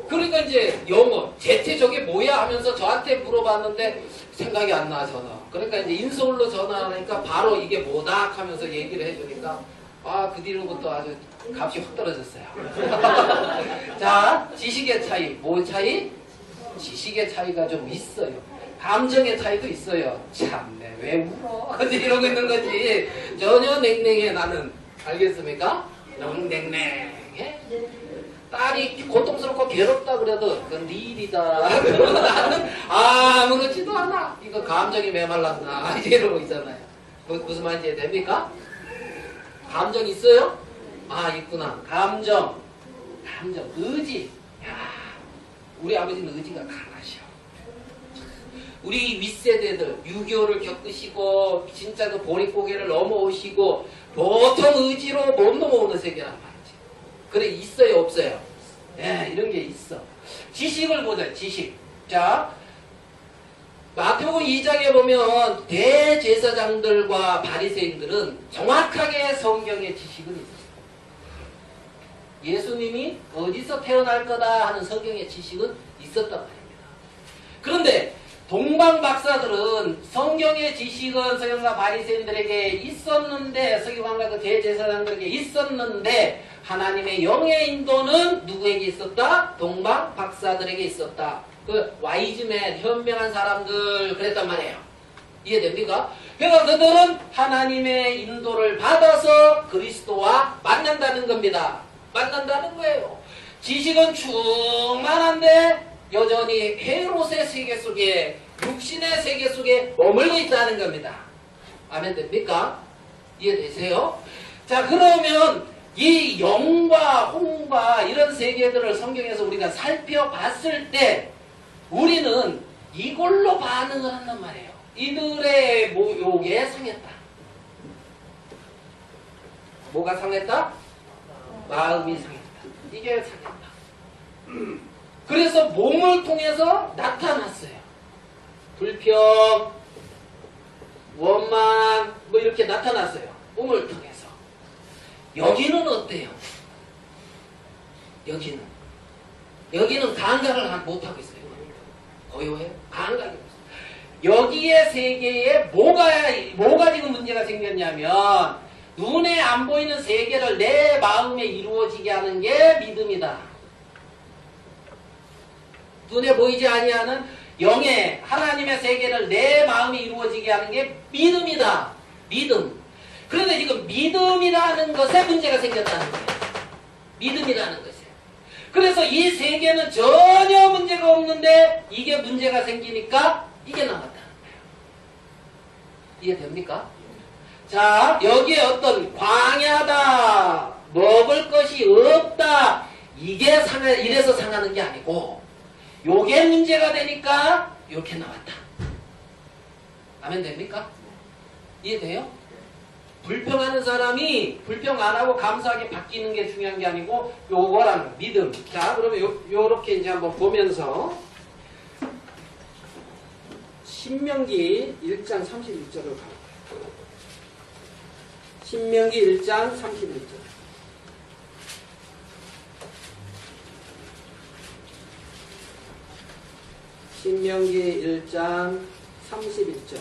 그러니까 이제 영어, 제태 저게 뭐야 하면서 저한테 물어봤는데 생각이 안 나, 전화. 그러니까 이제 인서울로 전화하니까 바로 이게 뭐다 하면서 얘기를 해주니까 그 뒤로부터 아주 값이 확 떨어졌어요. 자, 지식의 차이. 뭐 차이? 지식의 차이가 좀 있어요. 감정의 차이도 있어요. 참네, 왜 울어? 이러고 있는 거지. 전혀 냉랭해, 나는. 알겠습니까? 너무 냉랭해? 딸이 고통스럽고 괴롭다 그래도 그건 네 일이다. 나는 아무렇지도 않아. 이거 감정이 메말랐나 이러고 있잖아요. 무슨 말인지 이해됩니까? 감정 있어요? 있구나. 감정, 의지. 우리 아버지는 의지가 강하셔. 우리 윗세대들 6.25를 겪으시고 진짜 그 보릿고개를 넘어오시고 보통 의지로 못 넘어오는 세계란 말이지. 그래, 있어요, 없어요? 예, 이런 게 있어. 지식을 보자, 지식. 자, 마태복음 2장에 보면 대제사장들과 바리새인들은 정확하게 성경의 지식은 있어요. 예수님이 어디서 태어날 거다 하는 성경의 지식은 있었단 말입니다. 그런데 동방 박사들은 성경의 지식은 서기관과 바리새인들에게 있었는데, 서기관과 그 대제사장들에게 있었는데, 하나님의 영의 인도는 누구에게 있었다? 동방 박사들에게 있었다. 그 와이즈맨, 현명한 사람들 그랬단 말이에요. 이해됩니까? 그러니까 그들은 하나님의 인도를 받아서 그리스도와 만난다는 겁니다. 만난다는 거예요. 지식은 충만한데 여전히 헤롯의 세계 속에, 육신의 세계 속에 머물고 있다는 겁니다. 아멘 됩니까? 이해되세요? 자, 그러면 이 영과 홍과 이런 세계들을 성경에서 우리가 살펴봤을 때 우리는 이걸로 반응을 한단 말이에요. 이들의 모욕에 상했다. 뭐가 상했다? 마음이 상했다. 이게 상했다. 그래서 몸을 통해서 나타났어요. 불평, 원망, 이렇게 나타났어요. 몸을 통해서. 여기는 어때요? 여기는 감각을 못하고 있어요. 고요해요? 감각이 없어요. 여기의 세계에 뭐가 지금 문제가 생겼냐면, 눈에 안 보이는 세계를 내 마음에 이루어지게 하는 게 믿음이다. 눈에 보이지 아니하는 영의 하나님의 세계를 내 마음에 이루어지게 하는 게 믿음이다. 믿음. 그런데 지금 믿음이라는 것에 문제가 생겼다는 거예요. 믿음이라는 것에. 그래서 이 세계는 전혀 문제가 없는데 이게 문제가 생기니까 이게 나왔다는 거예요. 이해됩니까? 자, 여기에 어떤 광야다, 먹을 것이 없다, 이래서 상하는 게 아니고 요게 문제가 되니까 이렇게 나왔다. 아멘 됩니까? 이해돼요? 불평하는 사람이 불평 안 하고 감사하게 바뀌는 게 중요한 게 아니고 요거라는 믿음. 자, 그러면 요렇게 이제 한번 보면서 신명기 1장 31절을 가요. 신명기 1장 31절. 신명기 1장 31절.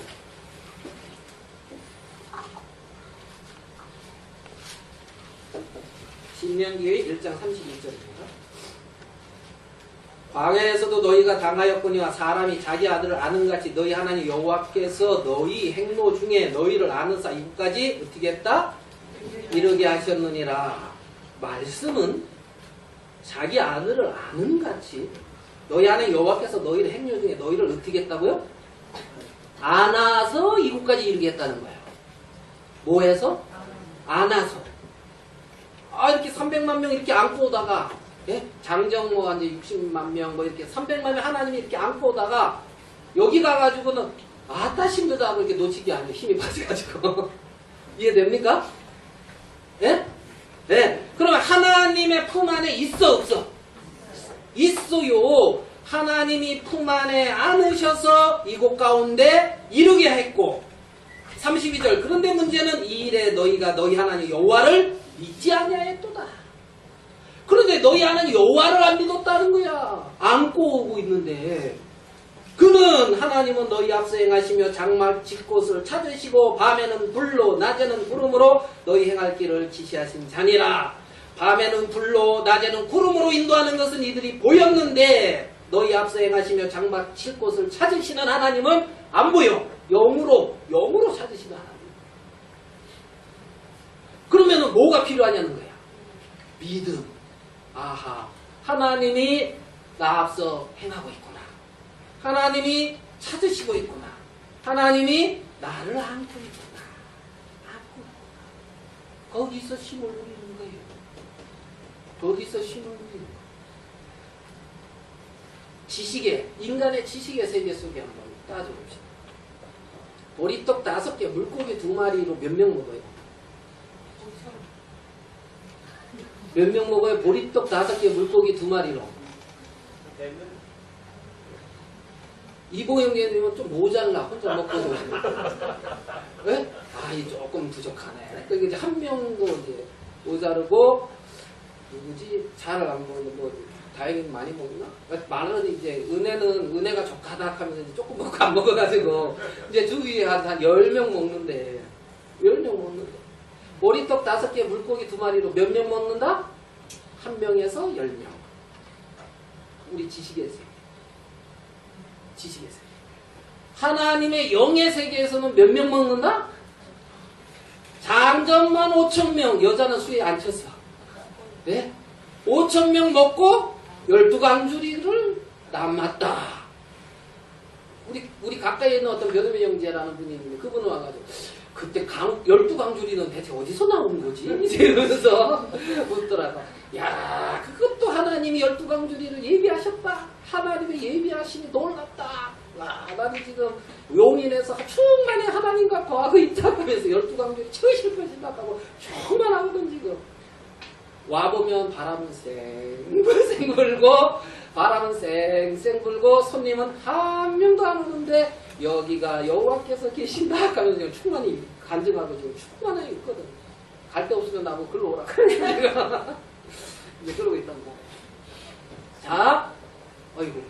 신명기 1장 31절입니다. 광야에서도 너희가 당하였거니와 사람이 자기 아들을 아는 같이 너희 하나님 여호와께서 너희 행로 중에 너희를 아는사 이곳까지 어떻게 했다? 이르게 하셨느니라. 말씀은 자기 아들을 아는 같이 너희 하나님 여호와께서 너희를 행로 중에 너희를 어떻게 했다고요? 안아서 이곳까지 이르게 했다는 거예요. 뭐 해서? 안아서. 이렇게 300만 명 이렇게 안고 오다가, 예? 장정모가 이제 60만 명, 뭐 이렇게 300만 명 하나님이 이렇게 안고 오다가, 여기 가가지고는, 아따 힘들다고 이렇게 놓치기 아니에요. 힘이 빠져가지고. 이해됩니까? 예? 예. 그러면 하나님의 품 안에 있어, 없어? 있어요. 하나님이 품 안에 안으셔서 이곳 가운데 이루게 했고, 32절. 그런데 문제는 이 일에 너희가 너희 하나님 여호와를 믿지 아니하였도다. 그런데 너희 하나님 여호와를 안 믿었다는 거야. 안고 오고 있는데 그는 하나님은 너희 앞서 행하시며 장막 질 곳을 찾으시고 밤에는 불로 낮에는 구름으로 너희 행할 길을 지시하신 자니라. 밤에는 불로 낮에는 구름으로 인도하는 것은 이들이 보였는데 너희 앞서 행하시며 장막 칠 곳을 찾으시는 하나님은 안 보여. 영으로 찾으시는 하나님. 그러면은 뭐가 필요하냐는 거야. 믿음. 아하, 하나님이 나 앞서 행하고 있구나. 하나님이 찾으시고 있구나. 하나님이 나를 안고 있구나. 거기서 힘을 누리는 거예요. 거기서 힘을 누리는 거예요. 인간의 지식의 세계 속에 한번 따져봅시다. 보리떡 5개, 물고기 2마리로 몇 명 먹어요? 몇 명 먹어요? 보리떡 5개, 물고기 2마리로. 이봉영 교수님은 좀 모자라. 혼자 먹고 오시는. 왜? 이 조금 부족하네. 그러니까 이제 한 명도 이제 모자르고, 누구지? 잘 안 먹는, 다행히 많이 먹나? 많은 이제, 은혜가 족하다 하면서 이제 조금 먹고 안 먹어가지고, 이제 주위에 한 10명 먹는데, 10명 먹는데. 보리떡 5개, 물고기 2마리로 몇 명 먹는다? 1명에서 10명. 우리 지식의 세계. 지식의 세계. 하나님의 영의 세계에서는 몇 명 먹는다? 장정만 5,000명. 여자는 수에 안 쳤어. 네? 5,000명 먹고 12강주리를 남았다. 우리 가까이에 있는 어떤 변호민 형제라는 분이 있는데 그분은 와가지고 그때 12강주리는 대체 어디서 나오는 거지? 이러면서 묻더라고. 야, 그것도 하나님이 12강주리를 예비하셨다. 하나님의 예비하심이 놀랍다. 와, 나는 지금 용인에서 충만히 하나님과 거하고 있다고 하면서 12강주리 처실 것이다 하고 충만하거든 지금. 와보면 바람은 쌩쌩 불고 바람은 쌩쌩 불고 손님은 한 명도 안 오는데 여기가 여호와께서 계신다 하면서 충만히 간증하고 지금 충만하게 있거든. 갈 데 없으면 나보고 글로 오라. 이제 그러고 있단 말이야. 자, 어이구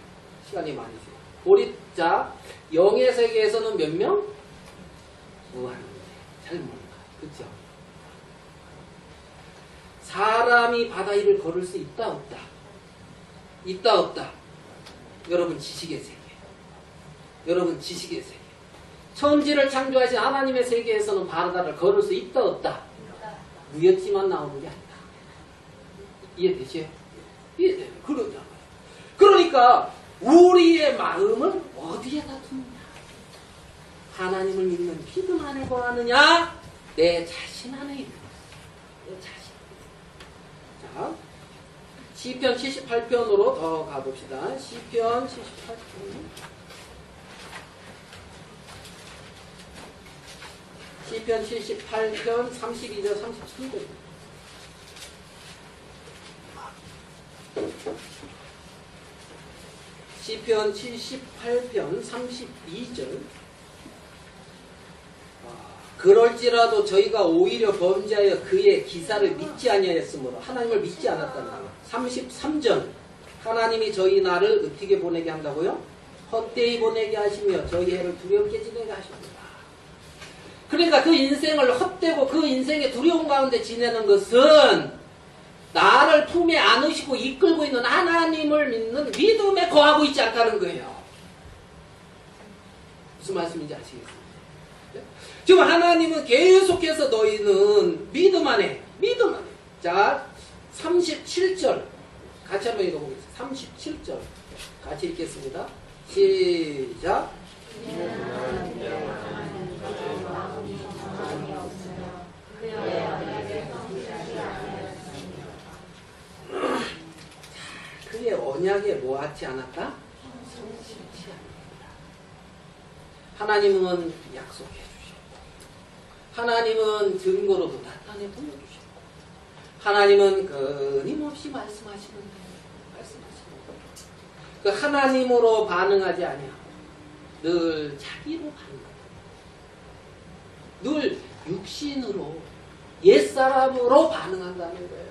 시간이 많이 있어요. 보리자 영의 세계에서는 몇 명? 무한대. 잘 모른다. 그렇죠? 사람이 바다 위를 걸을 수 있다 없다? 있다 없다? 여러분 지식의 세계. 여러분 지식의 세계. 천지를 창조하신 하나님의 세계에서는 바다를 걸을 수 있다 없다? 무였지만 나오는 게 아니다. 이해되시요? 이해돼요. 그러잖아요. 그러니까 우리의 마음을 어디에다 두느냐? 하나님을 믿는 믿음 안에 거하느냐? 내 자신 안에 있는 내 자신. 자, 시편 78편으로 더 가봅시다. 시편 78편. 시편 78편 32절 33절. 시편 78편 32절. 그럴지라도 저희가 오히려 범죄하여 그의 기사를 믿지 아니하였으므로 하나님을 믿지 않았다는 거예요. 33절 하나님이 저희 나를 어떻게 보내게 한다고요? 헛되이 보내게 하시며 저희 해를 두렵게 지내게 하십니다. 그러니까 그 인생을 헛되고 그 인생의 두려움 가운데 지내는 것은 나를 품에 안으시고 이끌고 있는 하나님을 믿는 믿음에 거하고 있지 않다는 거예요. 무슨 말씀인지 아시겠습니까? 지금 하나님은 계속해서 너희는 믿음 안에. 자, 37절 같이 한번 읽어보겠습니다. 37절 같이 읽겠습니다. 시작. 그의 언약에 뭐하지 않았다? 성실치 않았다. 하나님은 약속해 주셨고 하나님은 증거로도 나타내 보여주셨고 하나님은 끊임없이 말씀하시는 거예요. 그 하나님으로 반응하지 아니하고 늘 자기로 반응한다. 늘 육신으로 옛사람으로 반응한다는 거예요.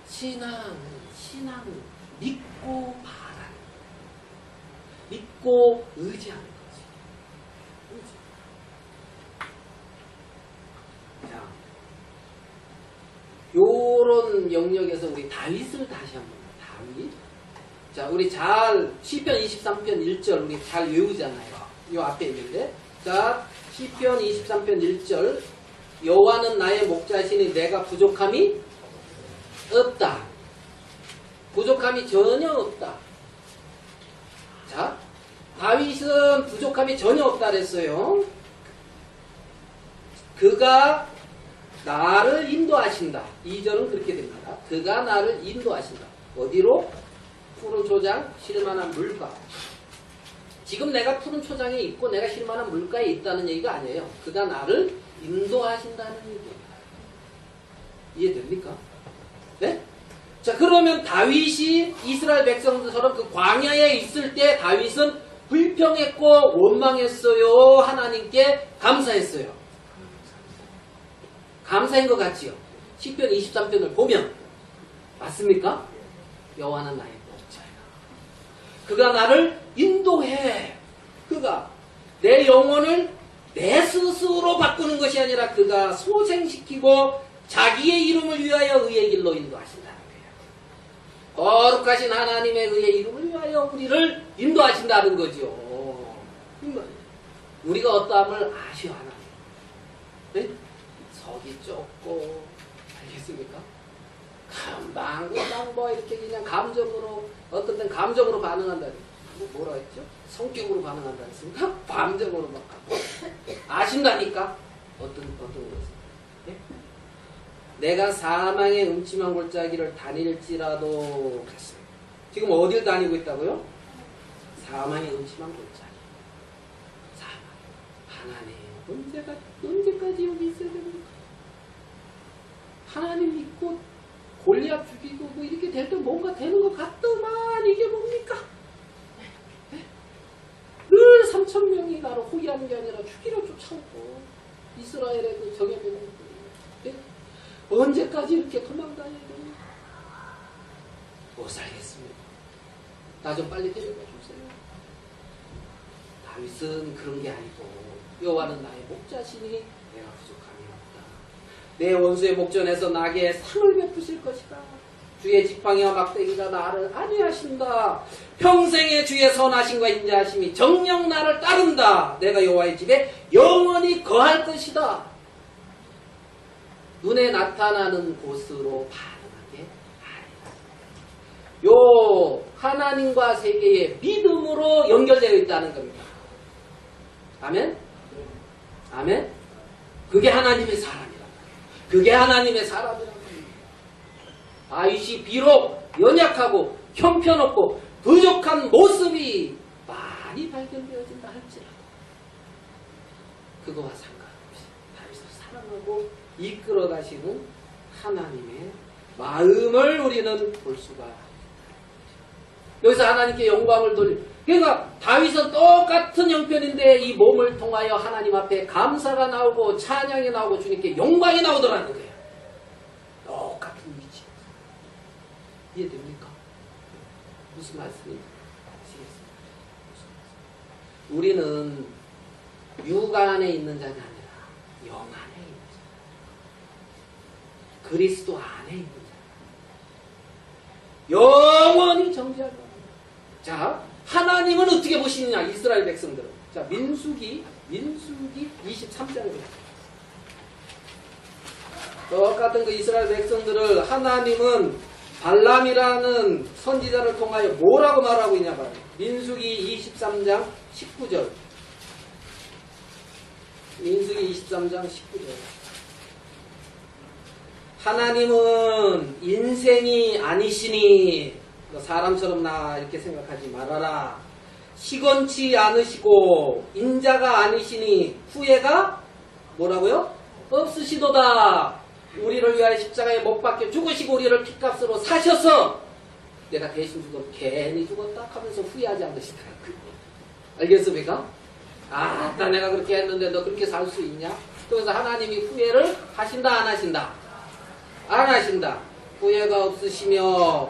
신앙은 믿고 바라는 믿고 의지하는 거지. 자, 요런 영역에서 우리 다윗을 다시 한번 다윗. 자, 우리 잘 시편 23편 1절 우리 잘 외우잖아요. 요 앞에 있는데, 자, 시편 23편 1절 여호와는 나의 목자시니 내가 부족함이 없다. 부족함이 전혀 없다. 자, 다윗은 부족함이 전혀 없다 그랬어요. 그가 나를 인도하신다. 2절은 그렇게 됩니다. 그가 나를 인도하신다. 어디로? 푸른 초장, 쉴만한 물가. 지금 내가 푸른 초장에 있고 내가 쉴만한 물가에 있다는 얘기가 아니에요. 그가 나를 인도하신다는 얘기입니다. 이해됩니까? 네? 자, 그러면 다윗이 이스라엘 백성들처럼 그 광야에 있을 때 다윗은 불평했고 원망했어요. 하나님께 감사했어요. 감사인 것 같지요? 시편 23편을 보면 맞습니까? 여호와는 나의 목자야. 그가 나를 인도해. 그가 내 영혼을 내 스스로 바꾸는 것이 아니라 그가 소생시키고 자기의 이름을 위하여 의의 길로 인도하신다는 거예요. 거룩하신 하나님의 의의 이름을 위하여 우리를 인도하신다는 거죠. 우리가 어떠함을 아셔 하나님. 네? 속이 좁고 알겠습니까? 금방 뭐 이렇게 그냥 감정으로 어떤 때는 감정으로 반응한다. 뭐라 했죠? 성격으로 반응한다 했습니까? 감정으로 막 아신다니까? 어떤 것을. 네? 내가 사망의 음침한 골짜기를 다닐지라도 그랬어요. 지금 어딜 다니고 있다고요? 사망의 음침한 골짜기. 사망. 하나님, 언제까지 여기 있어야 됩니까? 하나님 믿고 골리앗 죽이고 뭐 이렇게 될 때 뭔가 되는 것 같더만 이게 뭡니까? 네? 늘 3,000명이 나를 호위하는 게 아니라 죽이려 쫓아오고 이스라엘의 그 정예병을 네? 언제까지 이렇게 도망다녀야 됩니까? 못 살겠습니다. 나 좀 빨리 데려가 주세요. 다윗은 그런 게 아니고 여호와는 나의 목자시니 내가 부족함이 없다. 내 원수의 목전에서 나에게 상을 베푸실 것이다. 주의 지팡이와 막대기가 나를 안위하신다. 평생에 주의 선하심과 인자하심이 정녕 나를 따른다. 내가 여호와의 집에 영원히 거할 것이다. 눈에 나타나는 곳으로 반응하게 하리라. 요 하나님과 세계의 믿음으로 연결되어 있다는 겁니다. 아멘? 아멘? 그게 하나님의 사람이란 말이에요. 그게 하나님의 사람이란 말이에요. 다윗이 비록 연약하고 형편없고 부족한 모습이 많이 발견되어진다 할지라도 그거와 상관없이 다윗을 사랑하고 이끌어 가시는 하나님의 마음을 우리는 볼 수가 있다. 여기서 하나님께 영광을 돌리. 그러니까 다윗은 똑같은 형편인데 이 몸을 통하여 하나님 앞에 감사가 나오고 찬양이 나오고 주님께 영광이 나오더라는 거예요. 똑같은 위치. 이해됩니까? 무슨 말씀인지 아시겠습니까? 우리는 육 안에 있는 자가 아니라 영 안에 있는 자. 그리스도 안에 있는 자. 영원히 정죄할 겁니다. 자, 하나님은 어떻게 보시느냐, 이스라엘 백성들은. 자, 민수기 23장을 똑같은 그 이스라엘 백성들을 하나님은 발람이라는 선지자를 통하여 뭐라고 말하고 있냐 봐요. 민수기 23장 19절. 민수기 23장 19절. 하나님은 인생이 아니시니 사람처럼 나 이렇게 생각하지 말아라. 시건치 않으시고 인자가 아니시니 후회가 뭐라고요? 없으시도다. 우리를 위하여 십자가에 못 박혀 죽으시고 우리를 핏값으로 사셔서 내가 대신 죽어도 괜히 죽었다 하면서 후회하지 않으시더라고요. 알겠습니까? 아, 내가 그렇게 했는데 너 그렇게 살 수 있냐? 그래서 하나님이 후회를 하신다 안 하신다? 안 하신다. 후회가 없으시며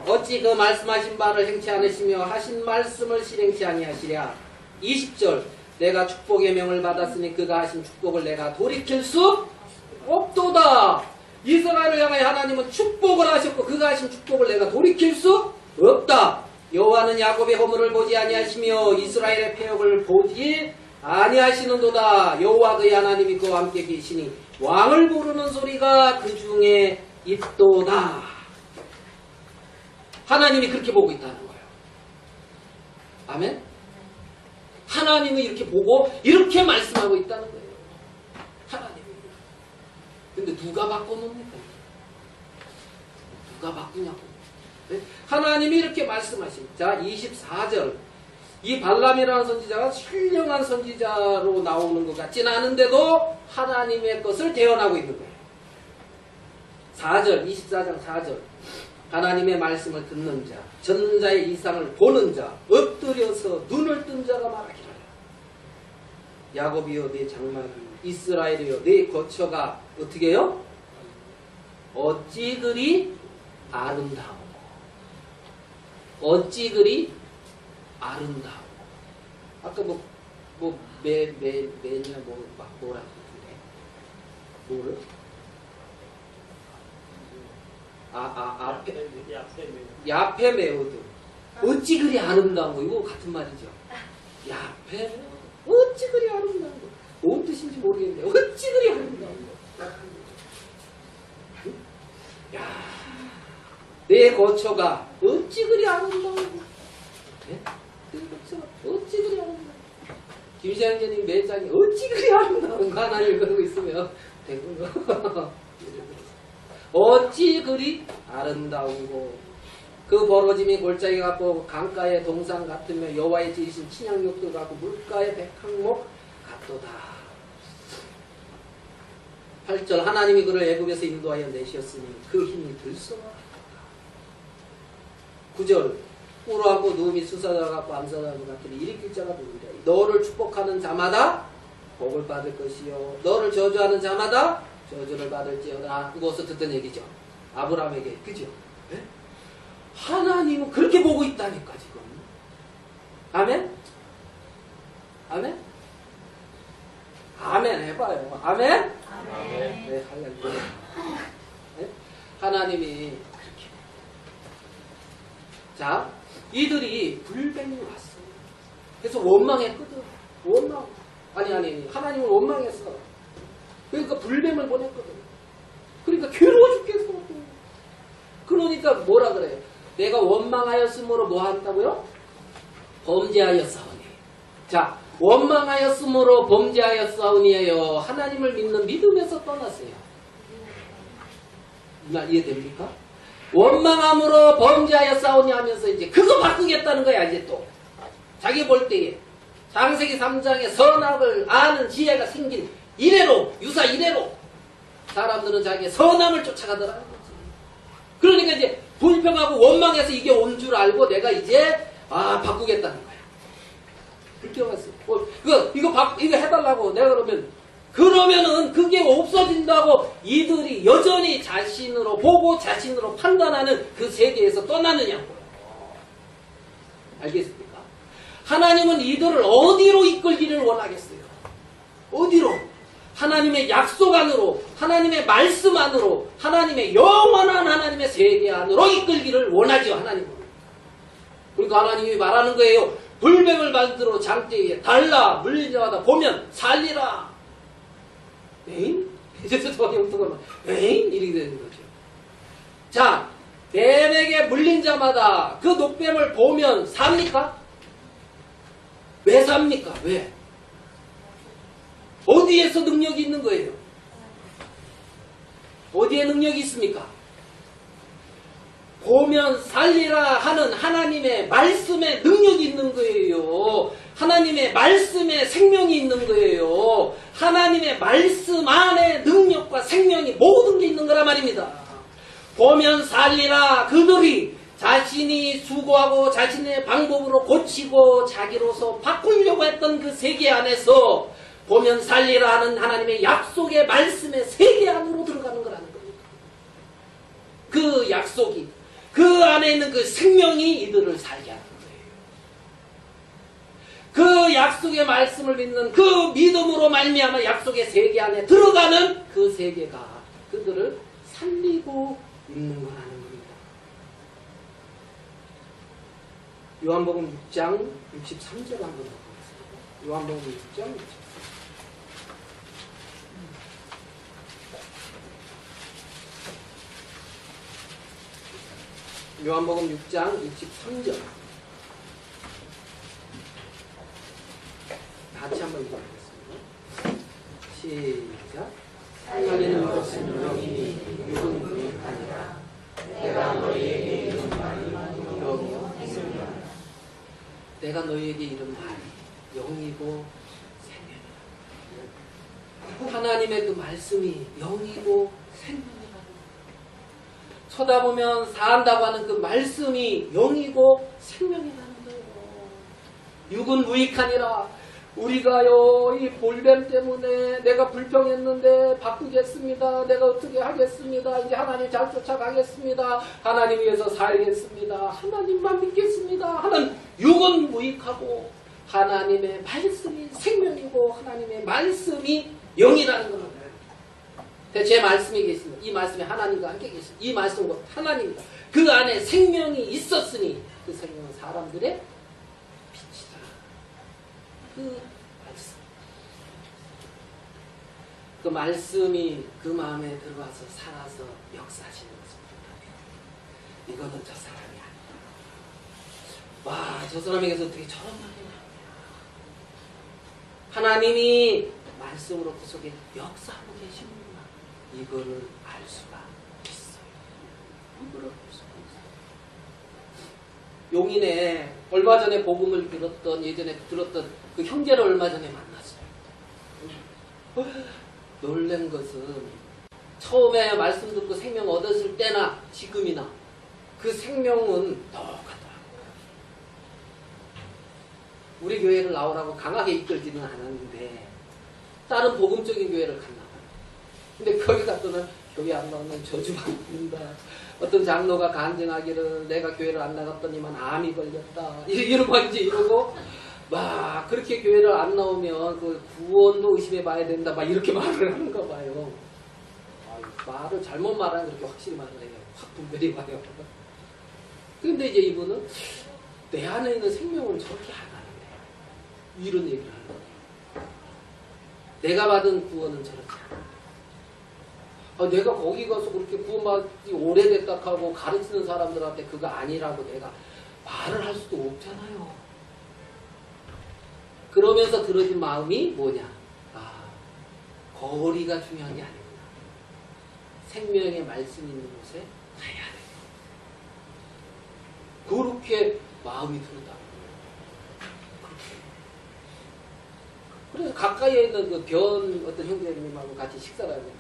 어찌 그 말씀하신 바를 행치 않으시며 하신 말씀을 실행치 아니하시랴. 20절. 내가 축복의 명을 받았으니 그가 하신 축복을 내가 돌이킬 수 없도다. 이스라엘을 향하여 하나님은 축복을 하셨고 그가 하신 축복을 내가 돌이킬 수 없다. 여호와는 야곱의 허물을 보지 아니하시며 이스라엘의 패역을 보지 아니하시는도다. 여호와 그의 하나님이 그와 함께 계시니 왕을 부르는 소리가 그 중에 있도다. 하나님이 그렇게 보고 있다는 거예요. 아멘? 하나님이 이렇게 보고 이렇게 말씀하고 있다는 거예요. 하나님이. 근데 누가 바꿔놓습니까? 누가 바꾸냐고. 네? 하나님이 이렇게 말씀하십니다. 자, 24절. 이 발람이라는 선지자가 신령한 선지자로 나오는 것 같진 않은데도 하나님의 것을 대언하고 있는 거예요. 4절, 24장 4절. 하나님의 말씀을 듣는 자, 전자의 이상을 보는 자, 엎드려서 눈을 뜬 자가 말하기를. 야곱이여 내 장막이, 이스라엘이여 내 거처가 어떻게 해요? 어찌 그리 아름다워. 어찌 그리 아름다워. 아까 매냐 뭐라 그러는데 뭐를? 야페 메오드. 어찌 그리 아름다운 거. 이거 같은 말이죠. 야페 메오드. 어찌 그리 아름다운 거. 뭔 뜻인지 모르겠는데 어찌 그리 아름다운 거. 야, 내 거처가 어찌 그리 아름다운 거. 네? 내 거처가 어찌 그리 아름다운 거. 김시환님 매장이 어찌 그리 아름다운 거 하나를 그러고 있으면 되고. 어찌 그리 아름다운고. 그 벌어짐이 골짜기 같고 강가의 동상 같으며 여호와의 지으신 친양욕들 같고 물가의 백항목 같도다. 8절. 하나님이 그를 애굽에서 인도하여 내셨으니 그 힘이 들썩하다. 9절. 꿇어앉고 누움이 수사자 같고 암사자 같으니 일으킬 자가 누구냐. 너를 축복하는 자마다 복을 받을 것이요 너를 저주하는 자마다 저주를 받을지어다. 이것을 듣던 얘기죠. 아브라함에게. 그죠? 네? 하나님은 그렇게 보고 있다니까 지금. 아멘? 아멘? 아멘 해봐요. 아멘? 아멘. 네, 할렐루야. 네? 하나님이 그렇게. 자, 이들이 불뱀이 왔어. 그래서 원망했거든. 원망. 아니. 하나님을 원망했어. 그러니까 불뱀을 보냈거든. 그러니까 괴로워 죽겠어. 그러니까 뭐라 그래요? 내가 원망하였으므로 뭐 한다고요? 범죄하였사오니. 자, 원망하였으므로 범죄하였사오니에요. 하나님을 믿는 믿음에서 떠났어요. 이해됩니까? 원망함으로 범죄하였사오니 하면서 이제 그거 바꾸겠다는 거야. 이제 또 자기 볼 때에 창세기 3장에 선악을 아는 지혜가 생긴 이래로, 유사 이래로 사람들은 자기의 선함을 쫓아가더라는 거지. 그러니까 이제 불평하고 원망해서 이게 온 줄 알고 내가 이제 아, 바꾸겠다는 거야. 그렇게 왔어. 이거 해달라고 내가 그러면은 그게 없어진다고 이들이 여전히 자신으로 보고 자신으로 판단하는 그 세계에서 떠나느냐고요. 알겠습니까? 하나님은 이들을 어디로 이끌기를 원하겠어요? 어디로? 하나님의 약속 안으로, 하나님의 말씀 안으로, 하나님의 영원한 하나님의 세계 안으로 이끌기를 원하죠, 하나님은. 그러니까 하나님이 말하는 거예요. 불뱀을 만들어 장대에 달라 물린 자마다 보면 살리라. 에잉? 이제 저기 어떡하나? 에잉? 이렇게 되는 거죠. 자, 뱀에게 물린 자마다 그 녹뱀을 보면 삽니까? 왜 삽니까? 왜? 어디에서 능력이 있는 거예요? 어디에 능력이 있습니까? 보면 살리라 하는 하나님의 말씀에 능력이 있는 거예요. 하나님의 말씀에 생명이 있는 거예요. 하나님의 말씀 안에 능력과 생명이 모든 게 있는 거란 말입니다. 보면 살리라. 그들이 자신이 수고하고 자신의 방법으로 고치고 자기로서 바꾸려고 했던 그 세계 안에서 보면 살리라 하는 하나님의 약속의 말씀의 세계 안으로 들어가는 거라는 겁니다. 그 약속이, 그 안에 있는 그 생명이 이들을 살게 하는 거예요. 그 약속의 말씀을 믿는 그 믿음으로 말미암아 약속의 세계 안에 들어가는 그 세계가 그들을 살리고 있는 거라는 겁니다. 요한복음 6장 63절 한번 보겠습니다. 요한복음 6장 63절. 요한복음 6장 23절 같이 한번 읽어보겠습니다. 시작. 살리는 것은 영이니 육은 무익하니라. 내가 너희에게 이른 말이 영이요 생명이라. 내가 너희에게 이른 말이 영이고 생명이라. 하나님의 그 말씀이 영이고 생명이라. 쳐다보면 산다고 하는 그 말씀이 영이고 생명이라는 거예요. 육은 무익하니라. 우리가요, 이 볼뱀 때문에 내가 불평했는데 바꾸겠습니다. 내가 어떻게 하겠습니다. 이제 하나님 잘 쫓아가겠습니다. 하나님 위해서 살겠습니다. 하나님만 믿겠습니다. 하는 육은 무익하고 하나님의 말씀이 생명이고 하나님의 말씀이 영이라는 겁니다. 제 말씀이 계십니다. 이 말씀이 하나님과 함께 계십니다. 이 말씀은 하나님이다. 그 안에 생명이 있었으니 그 생명은 사람들의 빛이다. 그 말씀. 그 말씀이 그 마음에 들어와서 살아서 역사하시는 것입니다. 이거는 저 사람이 아니다. 와, 저 사람에게서 어떻게 저런 말이 나오냐. 하나님이 말씀으로 그 속에 역사하고 계시는구나. 이거를 알 수가 있어요. 이거를 알 수가 있어요. 용인에 얼마 전에 복음을 들었던, 예전에 들었던 그 형제를 얼마 전에 만났어요. 놀란 것은 처음에 말씀 듣고 생명 얻었을 때나 지금이나 그 생명은 똑같더라고요. 우리 교회를 나오라고 강하게 이끌지는 않았는데 다른 복음적인 교회를 갔나 봐요. 근데 거기 갔더니 교회 안 나오면 저주받는다. 어떤 장로가 간증하기를 내가 교회를 안 나갔더니만 암이 걸렸다. 이러고 이제 이러고 막 그렇게 교회를 안 나오면 그 구원도 의심해 봐야 된다. 막 이렇게 말을 하는가 봐요. 말을 잘못 말하면 그렇게 확실히 말을 해요. 확 분별이 와요. 근데 이제 이분은 내 안에 있는 생명을 저렇게 안 하는데 이런 얘기를 하는 거예요. 내가 받은 구원은 저렇게 않아. 내가 거기 가서 그렇게 구원받기 오래됐다 하고 가르치는 사람들한테 그거 아니라고 내가 말을 할 수도 없잖아요. 그러면서 들어진 마음이 뭐냐? 거리가 중요한 게 아니구나. 생명의 말씀이 있는 곳에 가야 돼. 그렇게 마음이 들었다. 그래서 가까이에 있는 그 변 어떤 형제님하고 같이 식사를 하는데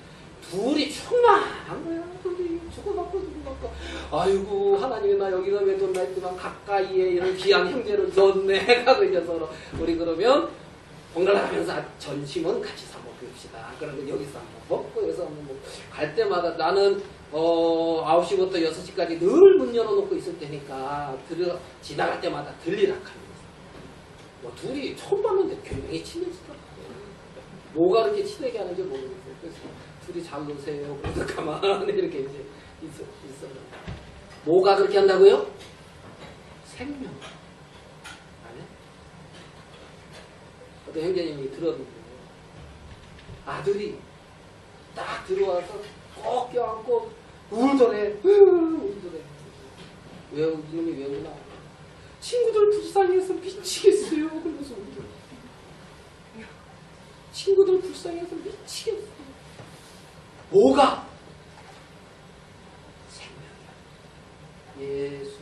둘이 충만한 거야. 둘이 주고받고 주고받고. 아이고 하나님이 나 여기다 왜 뒀나 했더만 가까이에 이런 귀한 형제를 뒀네 하고 이제 서로 우리 그러면 번갈아 가면서 점심은 같이 사 먹읍시다. 그러면 여기서 한번 먹고 여기서 한번 먹고 갈 때마다 나는 9시부터 6시까지 늘 문 열어놓고 있을 테니까 지나갈 때마다 들리라 하면서 뭐 둘이 처음 봤는데 굉장히 친해지더라고요. 뭐가 그렇게 친하게 하는지 모르겠어요. 그래서 둘이 잘 노세요. 그래서 가만히 이렇게 이제 있어요. 뭐가 그렇게 한다고요? 생명. 아니? 어떤 형제님이 들었는데 아들이 딱 들어와서 꼭 껴안고 울더래. 울더래. 왜 이놈이 왜 우나? 친구들 불쌍해서 미치겠어요. 그러면서 울더래. 친구들 불쌍해서 미치겠어요. 뭐가? 생명이야. 예수와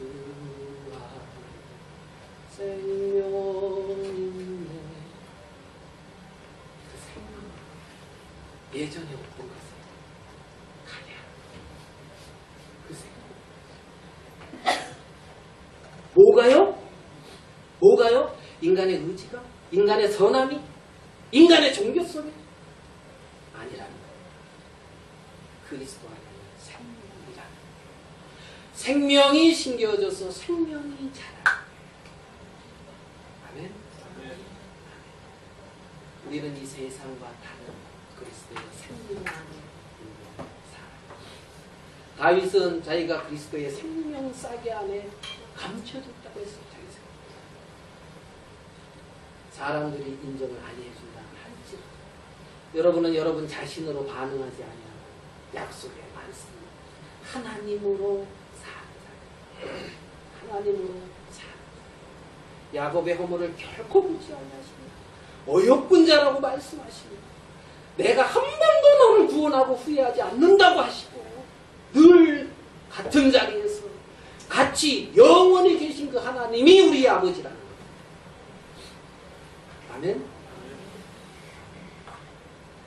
생명이네. 그 생명. 예전에 없던 것을 가냐. 그 생명. 뭐가요? 뭐가요? 인간의 의지가? 인간의 선함이? 인간의 종교성이? 아니라는 거예요. 그리스도 안에 생명이라는 거예요. 생명이 심겨져서 생명이 자라. 아멘? 우리는 이 세상과 다른 그리스도의 생명 안에 있는 사람. 다윗은 자기가 그리스도의 생명 싹이 안에 감춰졌다고 했어요. 사람들이 인정을 안 해준다면 할지 여러분은 여러분 자신으로 반응하지 아니하고 약속의 말씀 하나님으로 사는 사람 하나님으로 사는 사람 야곱의 허물을 결코 묻지 아니하십니다. 어여쁜 자라고 말씀하십니다. 내가 한 번도 너를 구원하고 후회하지 않는다고 하시고 늘 같은 자리에서 같이 영원히 계신 그 하나님이 우리의 아버지라는 거예요. 아멘?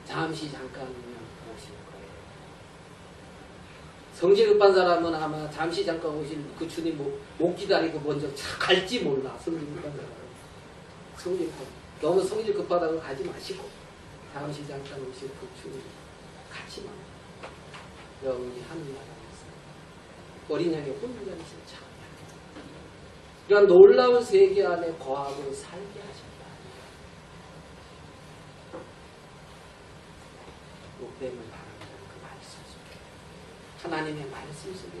잠시 잠깐 오실 거예요. 성질 급한 사람은 아마 잠시 잠깐 오실 그 주님 못 기다리고 먼저 갈지 몰라. 성질 급한 사람은. 성질 급. 너무 성질 급하다고 가지 마시고 잠시 잠깐 오실 그 주님 같이만 영원히 하늘나라에서 어린 양의 혼자이신 참 이런 놀라운 세계 안에 거하고 살게 하셨다. 목뱀을 바라보는 그 말씀 속에 하나님의 말씀 속에